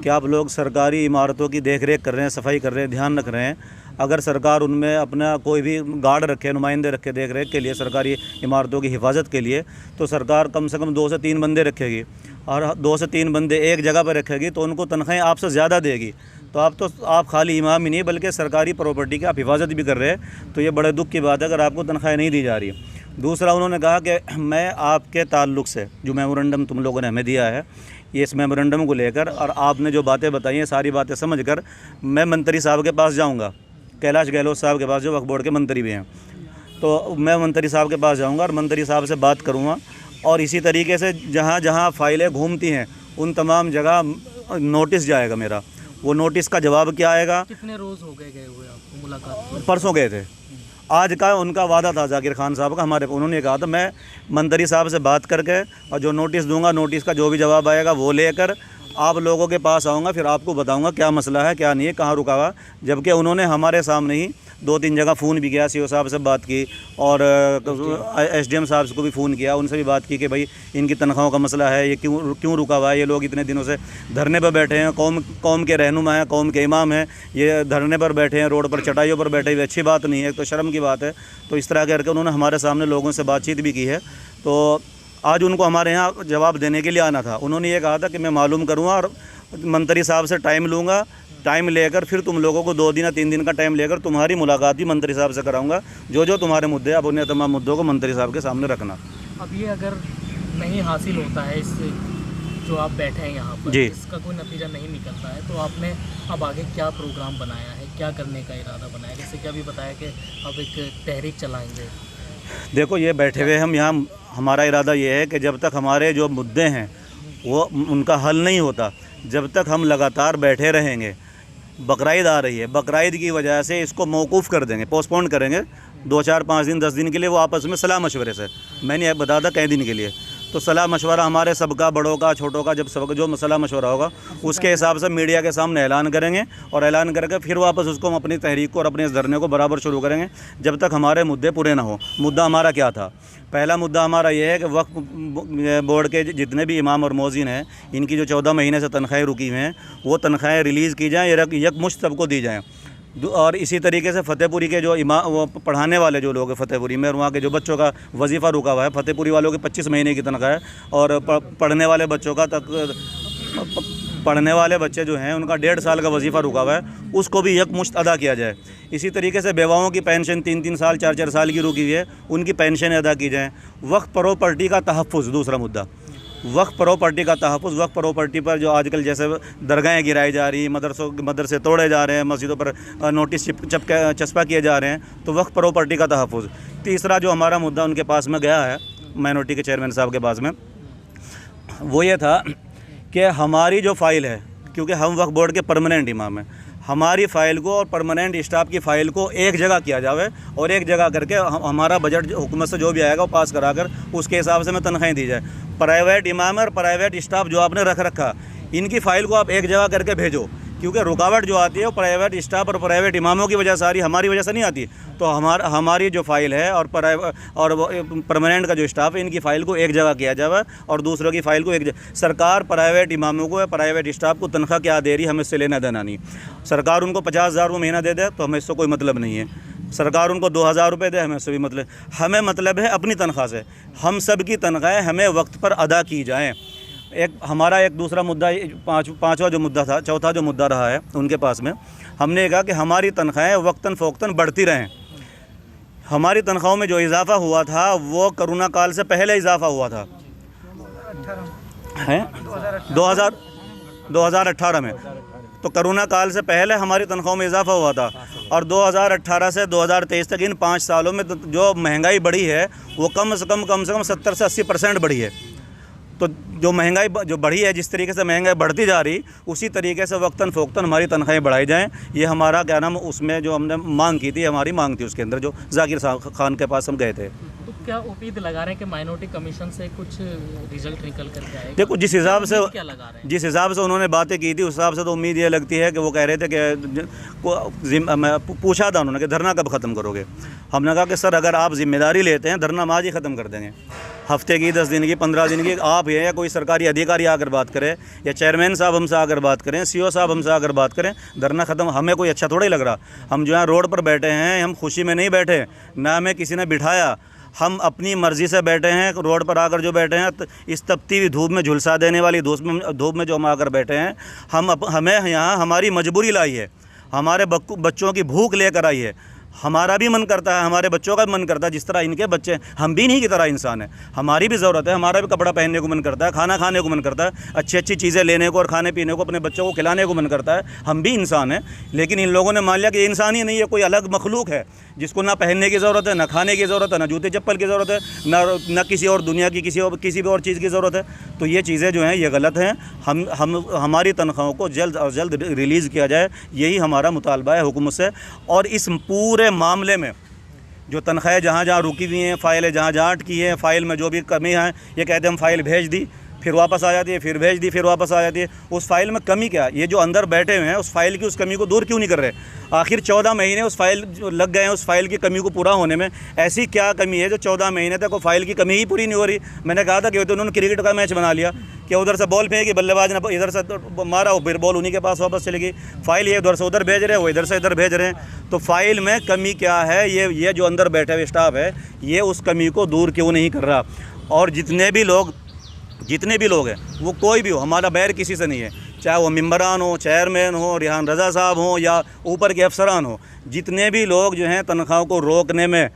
کہ آپ لوگ سرکاری عمارتوں کی دیکھ ریکھ کر رہے ہیں، صفائی کر رہے ہیں، دھیان رکھ رہے ہیں، اگر سرکار ان میں اپنا کوئی بھی گارڈ رکھے، نمائندے رکھے دیکھ ریکھ کے لیے، سرکاری عمارتوں کی حفاظت کے لیے، تو سرکار کم سے کم 2 سے 3 بندے رکھے گی، اور 2 سے 3 بندے ایک جگہ پہ رکھے گی تو ان کو تنخواہیں آپ سے زیادہ دے گی. تو آپ خالی امام ہی نہیں بلکہ سرکاری پراپرٹی کی آپ حفاظت بھی کر رہے ہیں، تو یہ بڑے دکھ کی بات ہے اگر آپ کو تنخواہیں نہیں دی جا رہی. دوسرا انہوں نے کہا کہ میں آپ کے تعلق سے جو میمورنڈم تم لوگوں نے ہمیں دیا ہے، یہ اس میمورنڈم کو لے کر اور آپ نے جو باتیں بتائی ہیں ساری باتیں سمجھ کر میں منتری صاحب کے پاس جاؤں گا، کیلاش گہلوت صاحب کے پاس جو وقف بورڈ کے منتری بھی ہیں، تو میں منتری صاحب کے پاس جاؤں گا اور منتری صاحب سے بات کروں گا، اور اسی طریقے سے جہاں جہاں فائلیں گھومتی ہیں ان تمام جگہ نوٹس جائے گا میرا. وہ نوٹس کا جواب کیا آئے گا؟ کتنے روز ہو گئے ہوئے آپ کو ملاقات؟ پرسوں گئے تھے. آج کا ان کا وعدہ تھا ذاکر خان صاحب کا ہمارے کو، انہوں نے کہا تھا میں منتری صاحب سے بات کر کے اور جو نوٹس دوں گا، نوٹس کا جو بھی جواب آئے گا وہ لے کر آپ لوگوں کے پاس آؤں گا، پھر آپ کو بتاؤں گا کیا مسئلہ ہے کیا نہیں ہے، کہاں رکا ہوا. جبکہ انہوں نے ہمارے سامنے ہی 2-3 جگہ فون بھی کیا، سی او صاحب سے بات کی اور ایس ڈی ایم صاحب کو بھی فون کیا، ان سے بھی بات کی کہ بھائی ان کی تنخواہوں کا مسئلہ ہے، یہ کیوں رکا ہوا ہے، یہ لوگ اتنے دنوں سے دھرنے پر بیٹھے ہیں، قوم کے رہنما ہیں، قوم کے امام ہیں، یہ دھرنے پر بیٹھے ہیں، روڈ پر چٹائیوں پر بیٹھے ہوئے، اچھی بات نہیں ہے، تو شرم کی بات ہے. تو اس طرح کر کے انہوں نے ہمارے سامنے لوگوں سے بات چیت بھی کی ہے. تو آج ان کو ہمارے یہاں جواب دینے کے لیے آنا تھا. انہوں نے یہ کہا تھا کہ میں معلوم کروں گا اور منتری صاحب سے ٹائم لوں گا، ٹائم لے کر پھر تم لوگوں کو 2 دن یا 3 دن کا ٹائم لے کر تمہاری ملاقات بھی منتری صاحب سے کراؤں گا. جو تمہارے مدعے اب انہیں تمام مدعوں کو منتری صاحب کے سامنے رکھنا. اب یہ اگر نہیں حاصل ہوتا ہے اس جو آپ بیٹھے ہیں یہاں پر، جی، اس کا کوئی نتیجہ نہیں نکلتا ہے، تو آپ نے اب آگے کیا پروگرام بنایا ہے، کیا کرنے کا ارادہ بنایا ہے؟ جیسے کہ ابھی بتایا کہ اب ایک تحریک چلائیں گے. دیکھو یہ بیٹھے ہوئے ہم یہاں، ہمارا ارادہ یہ ہے کہ جب تک ہمارے جو مدعے ہیں وہ ان کا حل نہیں ہوتا، جب تک ہم لگاتار بیٹھے رہیں گے. بقرعید آ رہی ہے، بقرعید کی وجہ سے اس کو موقوف کر دیں گے، پوسٹ پون کریں گے 2 4 5 دن 10 دن کے لیے. وہ آپس میں صلاح مشورے سے، میں نے بتا تھا کئی دن کے لیے، تو صلاح مشورہ ہمارے سب کا، بڑوں کا چھوٹوں کا، جب سب کا جو صلاح مشورہ ہوگا اس کے حساب سے میڈیا کے سامنے اعلان کریں گے، اور اعلان کر کے پھر واپس اس کو ہم اپنی تحریک کو اور اپنے اس دھرنے کو برابر شروع کریں گے جب تک ہمارے مدعے پورے نہ ہوں. مدعا ہمارا کیا تھا؟ پہلا مدعا ہمارا یہ ہے کہ وقف بورڈ کے جتنے بھی امام اور مؤذن ہیں ان کی جو 14 مہینے سے تنخواہیں رکی ہوئی ہیں وہ تنخواہیں ریلیز کی جائیں، یکمشت سب کو دی جائیں. اور اسی طریقے سے فتح پوری کے جو وہ پڑھانے والے جو لوگ ہیں فتح پوری میں، وہاں کے جو بچوں کا وظیفہ رکا ہوا ہے، فتح پوری والوں کے 25 مہینے کی تنخواہ ہے، اور پڑھنے والے بچوں کا پڑھنے والے بچے جو ہیں ان کا 1.5 سال کا وظیفہ رکا ہوا ہے، اس کو بھی یکمشت ادا کیا جائے. اسی طریقے سے بیواؤں کی پینشن 3 سال 4 سال کی رکی ہوئی ہے، ان کی پینشنیں ادا کی جائیں. وقف پراپرٹی کا تحفظ دوسرا مدعا، وقف پراپرٹی کا تحفظ. وقف پراپرٹی پر جو آج کل جیسے درگاہیں گرائی جا رہی ہیں، مدرسے توڑے جا رہے ہیں، مسجدوں پر نوٹس چسپاں کیے جا رہے ہیں، تو وقف پراپرٹی کا تحفظ. تیسرا جو ہمارا مدعا ان کے پاس میں گیا ہے، مائنورٹی کے چیئرمین صاحب کے پاس میں، وہ یہ تھا کہ ہماری جو فائل ہے، کیونکہ ہم وقف بورڈ کے پرماننٹ امام ہیں، ہماری فائل کو اور پرماننٹ اسٹاف کی فائل کو ایک جگہ کیا جاوے، اور ایک جگہ کر کے ہمارا بجٹ حکومت سے جو بھی آئے گا وہ پاس کرا کر اس کے حساب سے میں تنخواہیں دی جائے. پرائیویٹ امام اور پرائیویٹ اسٹاف جو آپ نے رکھا، ان کی فائل کو آپ ایک جگہ کر کے بھیجو، کیونکہ رکاوٹ جو آتی ہے وہ پرائیویٹ اسٹاف اور پرائیویٹ اماموں کی وجہ سے آ رہی ہے، ہماری وجہ سے نہیں آتی. تو ہماری جو فائل ہے اور پرماننٹ کا جو اسٹاف ہے، ان کی فائل کو ایک جگہ کیا جائے اور دوسروں کی فائل کو ایک جگہ. سرکار پرائیویٹ اماموں کو، پرائیویٹ اسٹاف کو تنخواہ کیا دے رہی ہے، ہمیں اس سے لینا دینا نہیں. سرکار ان کو 50,000 روپے مہینہ دے دے تو ہمیں اس سے کوئی مطلب نہیں ہے. سرکار ان کو 2,000 روپے دے، ہمیں اس سے بھی مطلب. ہمیں مطلب ہے اپنی تنخواہ سے. ہم سب کی تنخواہیں ہمیں وقت پر ادا کی جائیں. ہمارا ایک دوسرا مدعا، پانچواں جو مدعا تھا، چوتھا جو مدعا رہا ہے ان کے پاس میں، ہم نے کہا کہ ہماری تنخواہیں وقتاً فوقتاً بڑھتی رہیں. ہماری تنخواہوں میں جو اضافہ ہوا تھا وہ کرونا کال سے پہلے اضافہ ہوا تھا، 2018 میں. تو کرونا کال سے پہلے ہماری تنخواہوں میں اضافہ ہوا تھا، اور 2018 سے 2023 تک ان 5 سالوں میں جو مہنگائی بڑھی ہے وہ کم سے کم 70 سے 80% بڑھی ہے. تو جو مہنگائی جو بڑھی ہے، جس طریقے سے مہنگائی بڑھتی جا رہی، اسی طریقے سے وقتاً فوقتاً ہماری تنخواہیں بڑھائی جائیں. یہ ہمارا کیا نام، اس میں جو ہم نے مانگ کی تھی، ہماری مانگ تھی، اس کے اندر جو ذاکر خان کے پاس ہم گئے تھے. تو کیا امید لگا رہے ہیں کہ مائنورٹی کمیشن سے کچھ رزلٹ نکل کر کے آئے گا؟ دیکھو جس حساب سے کیا لگا رہے ہیں، جس حساب سے انہوں نے باتیں کی تھی، اس حساب سے تو امید یہ لگتی ہے کہ وہ کہہ رہے تھے کہ میں پوچھا تھا انہوں نے کہ دھرنا کب ختم کرو گے. ہم نے کہا کہ سر اگر آپ ذمہ داری لیتے ہیں دھرنا ہم آج ہی ختم کر دیں گے. हफ्ते की, 10 दिन की, 15 दिन की, आप हैं या कोई सरकारी अधिकारी आकर बात करे, या चेयरमैन साहब हमसे आकर बात करें, सीओ साहब हमसे आकर बात करें, धरना ख़त्म। हमें कोई अच्छा थोड़ा ही लग रहा। हम जो है रोड पर बैठे हैं, हम खुशी में नहीं बैठे, ना हमें किसी ने बिठाया, हम अपनी मर्ज़ी से बैठे हैं। रोड पर आकर जो बैठे हैं, इस तपती हुई धूप में झुलसा देने वाली धूप में जो हम आकर बैठे हैं, हमें यहाँ हमारी मजबूरी लाई है, हमारे बच्चों की भूख लेकर आई है। हमारा भी मन करता है, हमारे बच्चों का भी मन करता है, जिस तरह इनके बच्चे, हम भी इन्हीं की तरह इंसान हैं, हमारी भी ज़रूरत है, हमारा भी कपड़ा पहनने को मन करता है, खाना खाने को मन करता है, अच्छी अच्छी चीज़ें लेने को और खाने पीने को, अपने बच्चों को खिलाने को मन करता है। हम भी इंसान हैं, लेकिन इन लोगों ने मान लिया कि ये इंसान ही नहीं है, कोई अलग मखलूक है जिसको ना पहनने की ज़रूरत है, ना खाने की ज़रूरत है, ना जूते चप्पल की ज़रूरत है, ना किसी और दुनिया की किसी भी और चीज़ की ज़रूरत है। तो ये चीज़ें जो हैं ये गलत हैं। हमारी तनख्वाहों को जल्द अज जल्द रिलीज़ किया जाए, यही हमारा मुतालबा है हुकूमत से। और इस पूरे मामले में जो तनख्वाहें जहाँ जहाँ रुकी हुई हैं, फ़ाइलें जहाँ जहाँ अटकी हैं, फ़ाइल में जो भी कमी है, ये कहते हैं हम फ़ाइल भेज दी, फिर वापस आ जाती है, फिर भेज दी, फिर वापस आ जाती है। उस फाइल में कमी क्या है? ये जो अंदर बैठे हुए हैं उस फाइल की उस कमी को दूर क्यों नहीं कर रहे? आखिर 14 महीने उस फाइल लग गए हैं उस फाइल की कमी को पूरा होने में। ऐसी क्या कमी है जो 14 महीने तक वो फाइल की कमी ही पूरी नहीं हो रही? मैंने कहा था कि तो उन्होंने क्रिकेट का मैच बना लिया कि उधर से बॉल फेंकी, बल्लेबाज ने इधर से मारा, फिर बॉल उन्हीं के पास वापस चली गई। फाइल ये उधर से उधर भेज रहे हैं, वो इधर से इधर भेज रहे हैं। तो फाइल में कमी क्या है? ये जो अंदर बैठे हुए स्टाफ है ये उस कमी को दूर क्यों नहीं कर रहा? और जितने भी लोग हैं वो कोई भी हो, हमारा बैर किसी से नहीं है, चाहे वो मेंबरान हो, चेयरमैन हो, रिहान रज़ा साहब हो या ऊपर के अफसरान हो, जितने भी लोग जो हैं तनख्वाहों को रोकने में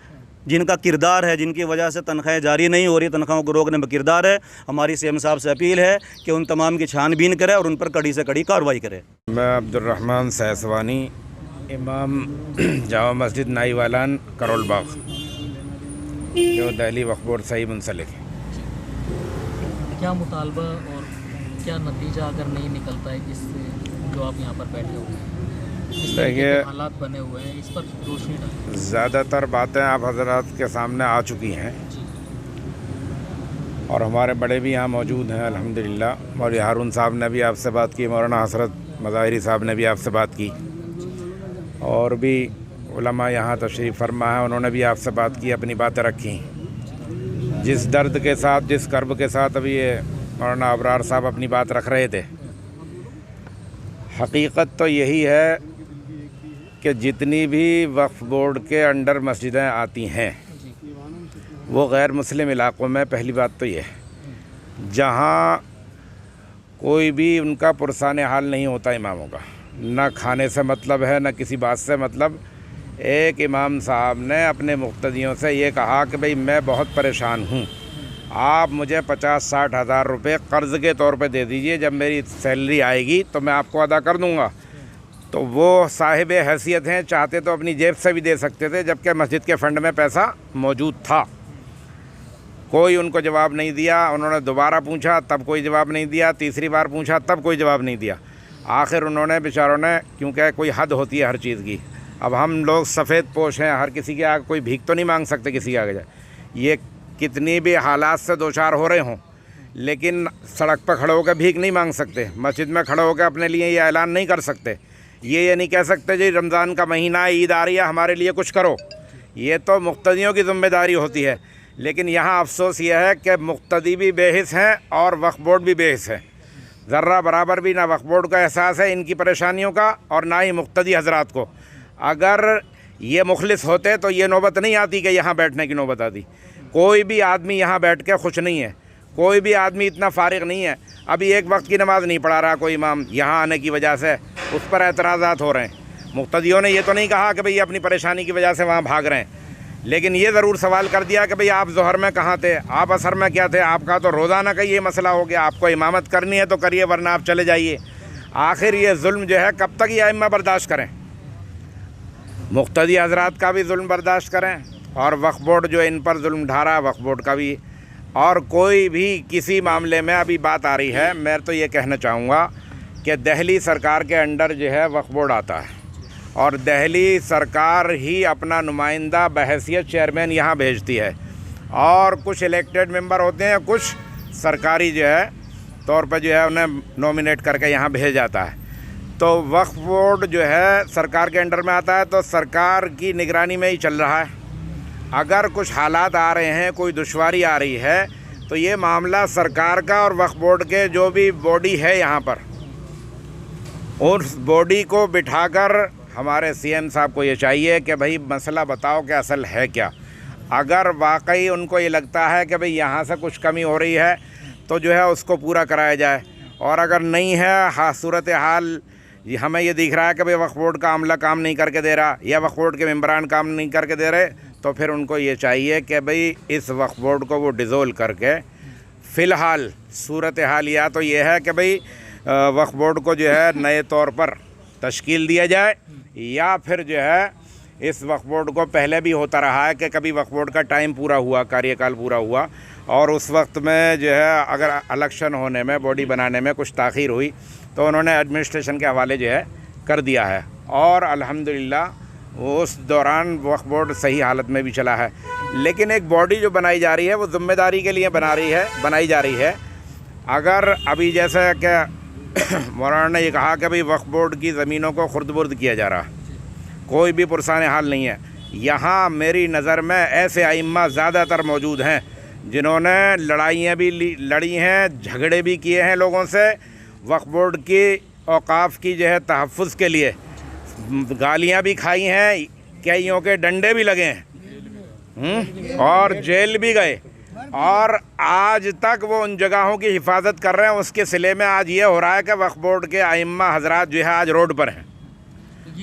जिनका किरदार है, जिनकी वजह से तनख्वाहें जारी नहीं हो रही, तनख्वाहों को रोकने में किरदार है, हमारी सीएम साहब से अपील है कि उन तमाम की छानबीन करे और उन पर कड़ी से कड़ी कार्रवाई करे। मैं अब्दुर्रहमान सैसवानी, इमाम जामा मस्जिद नाईवालान करोल बाग, जो दिल्ली वक्फ बोर्ड से ही मुंसलिक है। क्या मुतालबा और क्या नतीजा अगर नहीं निकलता है इससे जो आप यहाँ पर बैठे हुए हैं, देखिए हालात बने हुए हैं, इस पर रोशनी डालें। ज़्यादातर बातें आप हजरात के सामने आ चुकी हैं और हमारे बड़े भी यहाँ मौजूद हैं अल्हम्दुलिल्लाह। मौलवी हारून साहब ने भी आपसे बात की, मौलाना हसरत मज़ाहिरी साहब ने भी आपसे बात की, और भी उलमा यहाँ तशरीफ़ फरमा है, उन्होंने भी आपसे बात की, अपनी बातें रखी। जिस दर्द के साथ, जिस कर्ब के साथ अभी ये मौलाना अबरार साहब अपनी बात रख रहे थे, हकीकत तो यही है कि जितनी भी वक्फ बोर्ड के अंडर मस्जिदें आती हैं वो गैर मुस्लिम इलाक़ों में, पहली बात तो ये है जहाँ कोई भी उनका पुरसान हाल नहीं होता इमामों का, ना खाने से मतलब है ना किसी बात से मतलब। एक इमाम साहब ने अपने मुक्तदियों से ये कहा कि भाई मैं बहुत परेशान हूँ, आप मुझे 50-60 हज़ार रुपये क़र्ज़ के तौर पे दे दीजिए, जब मेरी सैलरी आएगी तो मैं आपको अदा कर दूँगा। तो वो साहिब हैसियत हैं, चाहते तो अपनी जेब से भी दे सकते थे, जबकि मस्जिद के फ़ंड में पैसा मौजूद था। कोई उनको जवाब नहीं दिया। उन्होंने दोबारा पूछा तब कोई जवाब नहीं दिया, तीसरी बार पूछा तब कोई जवाब नहीं दिया। आखिर उन्होंने बेचारों ने, क्योंकि कोई हद होती है हर चीज़ की, अब हम लोग सफ़ेद पोश हैं, हर किसी के आगे कोई भीख तो नहीं मांग सकते किसी के आगे जाए। ये कितनी भी हालात से दो चार हो रहे हों, लेकिन सड़क पर खड़े होकर भीख नहीं मांग सकते, मस्जिद में खड़े होकर अपने लिए ये ऐलान नहीं कर सकते, ये नहीं कह सकते जी रमज़ान का महीना, ईद आ रही है, हमारे लिए कुछ करो। ये तो मुक्तदियों की ज़िम्मेदारी होती है। लेकिन यहाँ अफसोस यह है कि मुक्तदी भी बेहिस हैं और वक्फ बोर्ड भी बेहिस है। ज़र्रा बराबर भी ना वक्फ बोर्ड का एहसास है इनकी परेशानियों का और ना ही मुक्तदी हजरात को। अगर ये मुखलिस होते तो ये नौबत नहीं आती कि यहाँ बैठने की नौबत आती। कोई भी आदमी यहाँ बैठ के खुश नहीं है, कोई भी आदमी इतना फारिग नहीं है। अभी एक वक्त की नमाज़ नहीं पढ़ा रहा कोई इमाम यहाँ आने की वजह से, उस पर एतराज़ात हो रहे हैं। मुक्तदियों ने ये तो नहीं कहा कि भाई अपनी परेशानी की वजह से वहाँ भाग रहे हैं, लेकिन ये ज़रूर सवाल कर दिया कि भाई आप ज़ोहर में कहाँ थे, आप असर में क्या थे। आपका तो रोज़ाना का ये मसला हो गया, आपको इमामत करनी है तो करिए, वरना आप चले जाइए। आखिर ये जुल्म जो है कब तक ये अइम्मा बर्दाश्त करें? मुक्तदी हजरात का भी जुल्म बर्दाश्त करें और वक्फ बोर्ड जो इन पर जुल्म ढा रहा है वक्फ बोर्ड का भी। और कोई भी किसी मामले में अभी बात आ रही है, मैं तो ये कहना चाहूँगा कि दिल्ली सरकार के अंडर जो है वक्फ बोर्ड आता है और दिल्ली सरकार ही अपना नुमाइंदा बहैसियत चेयरमैन यहाँ भेजती है और कुछ इलेक्टेड मेंबर होते हैं, कुछ सरकारी जो है तौर पर जो है उन्हें नॉमिनेट करके यहाँ भेज जाता है। तो वक्फ बोर्ड जो है सरकार के अंडर में आता है, तो सरकार की निगरानी में ही चल रहा है अगर कुछ हालात आ रहे हैं, कोई दुश्वारी आ रही है, तो ये मामला सरकार का और वक्फ बोर्ड के जो भी बॉडी है यहाँ पर, उस बॉडी को बिठाकर हमारे सीएम साहब को ये चाहिए कि भाई मसला बताओ कि असल है क्या। अगर वाकई उनको ये लगता है कि भाई यहाँ से कुछ कमी हो रही है तो जो है उसको पूरा कराया जाए, और अगर नहीं है, हाँ सूरत हाल हमें ये दिख रहा है कि भाई वक्फ बोर्ड का अमला काम नहीं करके दे रहा या वक्फ बोर्ड के मेंबरान काम नहीं करके दे रहे, तो फिर उनको ये चाहिए कि भाई इस वक्फ बोर्ड को वो डिज़ोल्व करके फ़िलहाल सूरत हाल या तो ये है कि भाई वक्फ बोर्ड को जो है नए तौर पर तश्कील दिया जाए, या फिर जो है इस वक्फ बोर्ड को पहले भी होता रहा है कि कभी वक्फ बोर्ड का टाइम पूरा हुआ, कार्यकाल पूरा हुआ, और उस वक्त में जो है अगर इलेक्शन होने में, बॉडी बनाने में कुछ ताख़ीर हुई तो उन्होंने एडमिनिस्ट्रेशन के हवाले जो है कर दिया है, और अल्हम्दुलिल्लाह उस दौरान वक्फ बोर्ड सही हालत में भी चला है। लेकिन एक बॉडी जो बनाई जा रही है वो ज़िम्मेदारी के लिए बनाई जा रही है। अगर अभी जैसे कि मौलाना ने ये कहा कि भाई वक्फ बोर्ड की ज़मीनों को खुर्द-बुर्द किया जा रहा है, कोई भी पुरसान हाल नहीं है। यहाँ मेरी नज़र में ऐसे आइम्मा ज़्यादातर मौजूद हैं जिन्होंने लड़ाइयाँ भी लड़ी हैं, झगड़े भी किए हैं लोगों से, वक्फ बोर्ड की औकाफ़ की जो है तहफ़्फ़ुज़ के लिए गालियाँ भी खाई हैं, कईयों के डंडे भी लगे हैं, और जेल भी गए, और आज तक वो उन जगहों की हिफाजत कर रहे हैं। उसके सिले में आज ये हो रहा है कि वक्फ बोर्ड के आइम्मा हजरात जो है आज रोड पर हैं।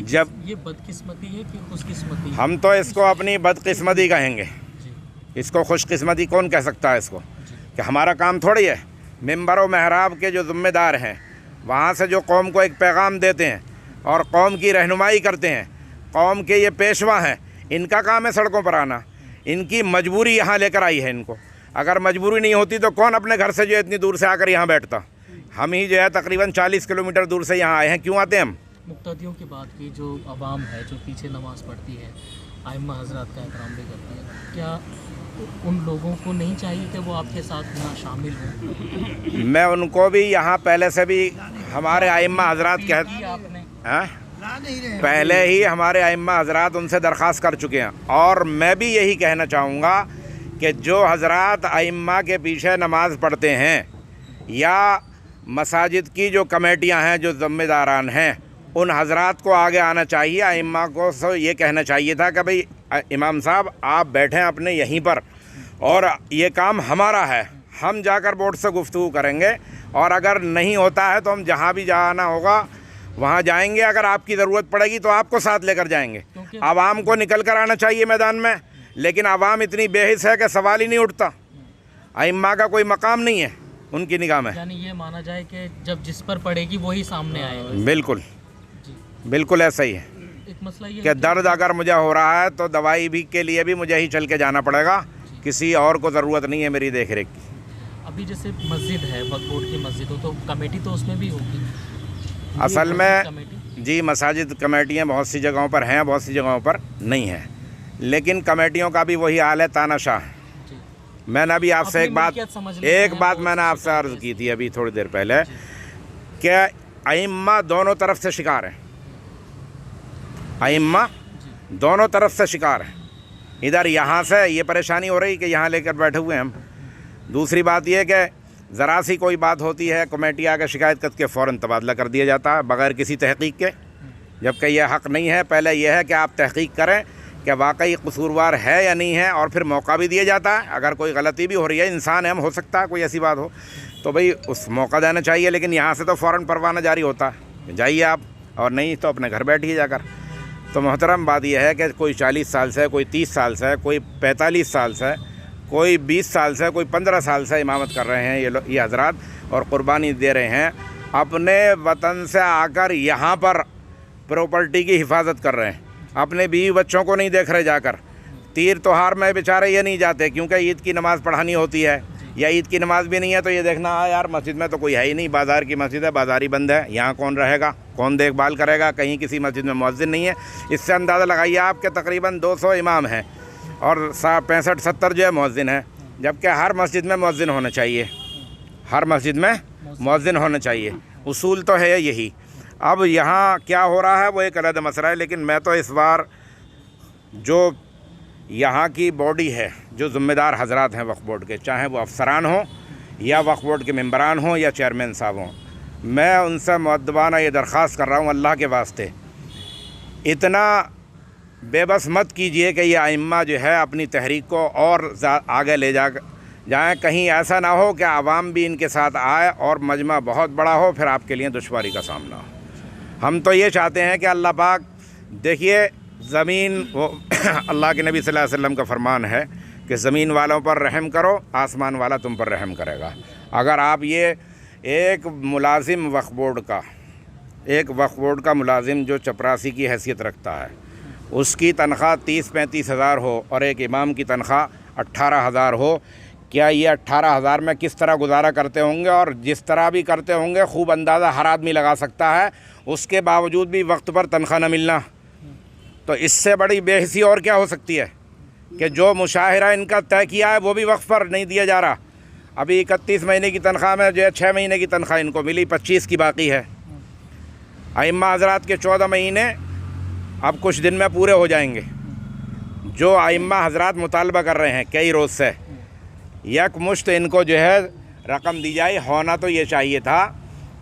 जब ये बदकिस्मती है कि खुशकिस्मती? हम तो इसको अपनी बदकिस्मती कहेंगे, इसको खुशकिस्मती कौन कह सकता है इसको, कि हमारा काम थोड़ी है। मिंबर व महराब के जो ज़िम्मेदार हैं, वहाँ से जो कौम को एक पैगाम देते हैं और कौम की रहनुमाई करते हैं, कौम के ये पेशवा हैं, इनका काम है सड़कों पर आना। इनकी मजबूरी यहाँ लेकर आई है इनको। अगर मजबूरी नहीं होती तो कौन अपने घर से जो इतनी दूर से आकर यहाँ बैठता। हम ही जो है तकरीबन 40 किलोमीटर दूर से यहाँ आए हैं। क्यों आते हैं हम? मुक्तदियों की बात की, जो अवाम है जो पीछे नमाज़ पढ़ती है, आइम्मा हज़रात का एहतराम भी करती है, क्या उन लोगों को नहीं चाहिए कि वो आपके साथ यहाँ शामिल हों? मैं उनको भी यहाँ पहले से भी हमारे आइम्मा हज़रात पहले ही हमारे आइम्मा हज़रात उनसे दरख्वास्त कर चुके हैं, और मैं भी यही कहना चाहूँगा कि जो हज़रात आइम्मा के पीछे नमाज़ पढ़ते हैं या मसाजिद की जो कमेटियाँ हैं, जो ज़िम्मेदारान हैं, उन हज़रात को आगे आना चाहिए। आइम्मा को सो ये कहना चाहिए था कि भाई इमाम साहब आप बैठें अपने यहीं पर, और ये काम हमारा है, हम जाकर बोर्ड से गुफ्तगू करेंगे, और अगर नहीं होता है तो हम जहाँ भी जाना होगा वहाँ जाएंगे। अगर आपकी ज़रूरत पड़ेगी तो आपको साथ लेकर जाएंगे। आवाम को निकल कर आना चाहिए मैदान में, लेकिन आवाम इतनी बेहिस है कि सवाल ही नहीं उठता। आइम्मा का कोई मकाम नहीं है उनकी निगाह में। यानी ये माना जाए कि जब जिस पर पड़ेगी वही सामने आएगा। बिल्कुल बिल्कुल ऐसा ही है। एक मसला ये कि दर्द अगर मुझे हो रहा है तो दवाई भी के लिए भी मुझे ही चल के जाना पड़ेगा, किसी और को ज़रूरत नहीं है मेरी देख रेख की। अभी जैसे मस्जिद है, वक्फ बोर्ड की मस्जिद हो, तो कमेटी तो उसमें भी होगी असल में। जी, मसाजिद कमेटियाँ बहुत सी जगहों पर हैं, बहुत सी जगहों पर नहीं हैं, लेकिन कमेटियों का भी वही हाल है, तानाशाह है। मैंने अभी आपसे एक बात मैंने आपसे अर्ज़ की थी अभी थोड़ी देर पहले कि आइम्मा दोनों तरफ से शिकार हैं। आइम्मा दोनों तरफ से शिकार हैं। इधर यहाँ से ये परेशानी हो रही कि यहाँ लेकर बैठे हुए हैं हम। दूसरी बात यह कि ज़रा सी कोई बात होती है, कमेटी आकर शिकायत करके फ़ौरन तबादला कर दिया जाता है बग़ैर किसी तहक़ीक़ के, जबकि यह हक़ नहीं है। पहले यह है कि आप तहक़ीक़ करें कि वाकई कसूरवार है या नहीं है, और फिर मौका भी दिया जाता है। अगर कोई गलती भी हो रही है, इंसान है, हम, हो सकता है कोई ऐसी बात हो, तो भाई उस मौका देना चाहिए। लेकिन यहाँ से तो फ़ौरन परवाना जारी होता है, जाइए आप, और नहीं तो अपने घर बैठिए जाकर। तो मोहतरम बात यह है कि कोई 40 साल से, कोई 30 साल से, कोई 45 साल से, कोई 20 साल से, कोई 15 साल से इमामत कर रहे हैं ये हज़रात, और क़ुरबानी दे रहे हैं। अपने वतन से आकर यहाँ पर प्रॉपर्टी की हिफाजत कर रहे हैं, अपने बीवी बच्चों को नहीं देख रहे जाकर। तीर त्योहार में बेचारे ये नहीं जाते क्योंकि ईद की नमाज़ पढ़ानी होती है, या ईद की नमाज़ भी नहीं है तो ये देखना यार मस्जिद में तो कोई है ही नहीं, बाज़ार की मस्जिद है, बाज़ारी बंद है, यहाँ कौन रहेगा, कौन देखभाल करेगा, कहीं किसी मस्जिद में मुअज्जिन नहीं है। इससे अंदाज़ा लगाइए आपके तकरीबन 200 इमाम हैं और 65-70 जो है मुअज्जिन है, जबकि हर मस्जिद में मुअज्जिन होना चाहिए, हर मस्जिद में मुअज्जिन होना चाहिए। उसूल तो है यही। अब यहाँ क्या हो रहा है वो एक अलग मसला है, लेकिन मैं तो इस बार जो यहाँ की बॉडी है, जो ज़िम्मेदार हजरात हैं वक्फ बोर्ड के, चाहे वो अफसरान हों या वक्फ बोर्ड के मेंबरान हों या चेयरमैन साहब हों, मैं उनसे मुअद्दबाना ये दरख्वास्त कर रहा हूँ अल्लाह के वास्ते, इतना बेबस मत कीजिए कि ये आइम्मा जो है अपनी तहरीक को और आगे ले जाएँ। कहीं ऐसा ना हो कि आवाम भी इनके साथ आए और मजमा बहुत बड़ा हो, फिर आपके लिए दुश्वारी का सामना हो। हम तो ये चाहते हैं कि अल्लाह पाक, देखिए ज़मीन वो अल्लाह के नबी सल्लल्लाहु अलैहि वसल्लम का फरमान है कि ज़मीन वालों पर रहम करो, आसमान वाला तुम पर रहम करेगा। अगर आप ये एक मुलाजिम वक्फ बोर्ड का मुलाजिम जो चपरासी की हैसियत रखता है, उसकी तनख्वाह 30-35 हज़ार हो और एक इमाम की तनख्वाह 18,000 हो, क्या ये 18,000 में किस तरह गुजारा करते होंगे? और जिस तरह भी करते होंगे खूब अंदाज़ा हर आदमी लगा सकता है, उसके बावजूद भी वक्त पर तनख्वाह न मिलना, तो इससे बड़ी बेहिसी और क्या हो सकती है कि जो मुशाहिरा इनका तय किया है वो भी वक्त पर नहीं दिया जा रहा। अभी 31 महीने की तनख्वाह में जो है 6 महीने की तनख्वाह इनको मिली, 25 की बाकी है। आइम्मा हज़रात के 14 महीने अब कुछ दिन में पूरे हो जाएंगे। जो आइम्मा हज़रात मुतालबा कर रहे हैं कई रोज़ से, एक मुश्त इनको जो है रकम दी जाए। होना तो ये चाहिए था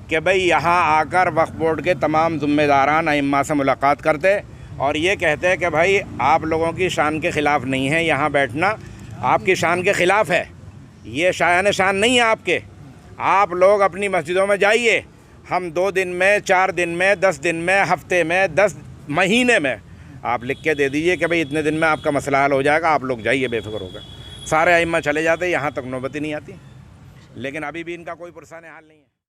कि भाई यहाँ आकर वक्फ बोर्ड के तमाम ज़िम्मेदारान आइम्मा से मुलाकात करते और ये कहते कि भाई आप लोगों की शान के ख़िलाफ़ नहीं है, यहाँ बैठना आपकी शान के ख़िलाफ़ है, ये शायान शान नहीं है आपके। आप लोग अपनी मस्जिदों में जाइए, हम 2 दिन में, 4 दिन में, 10 दिन में, हफ्ते में, 10 महीने में आप लिख के दे दीजिए कि भाई इतने दिन में आपका मसला हल हो जाएगा, आप लोग जाइए बेफिक्र होकर। सारे आइम्मा चले जाते, यहाँ तक नौबत ही नहीं आती। लेकिन अभी भी इनका कोई पुरसाने हाल नहीं है।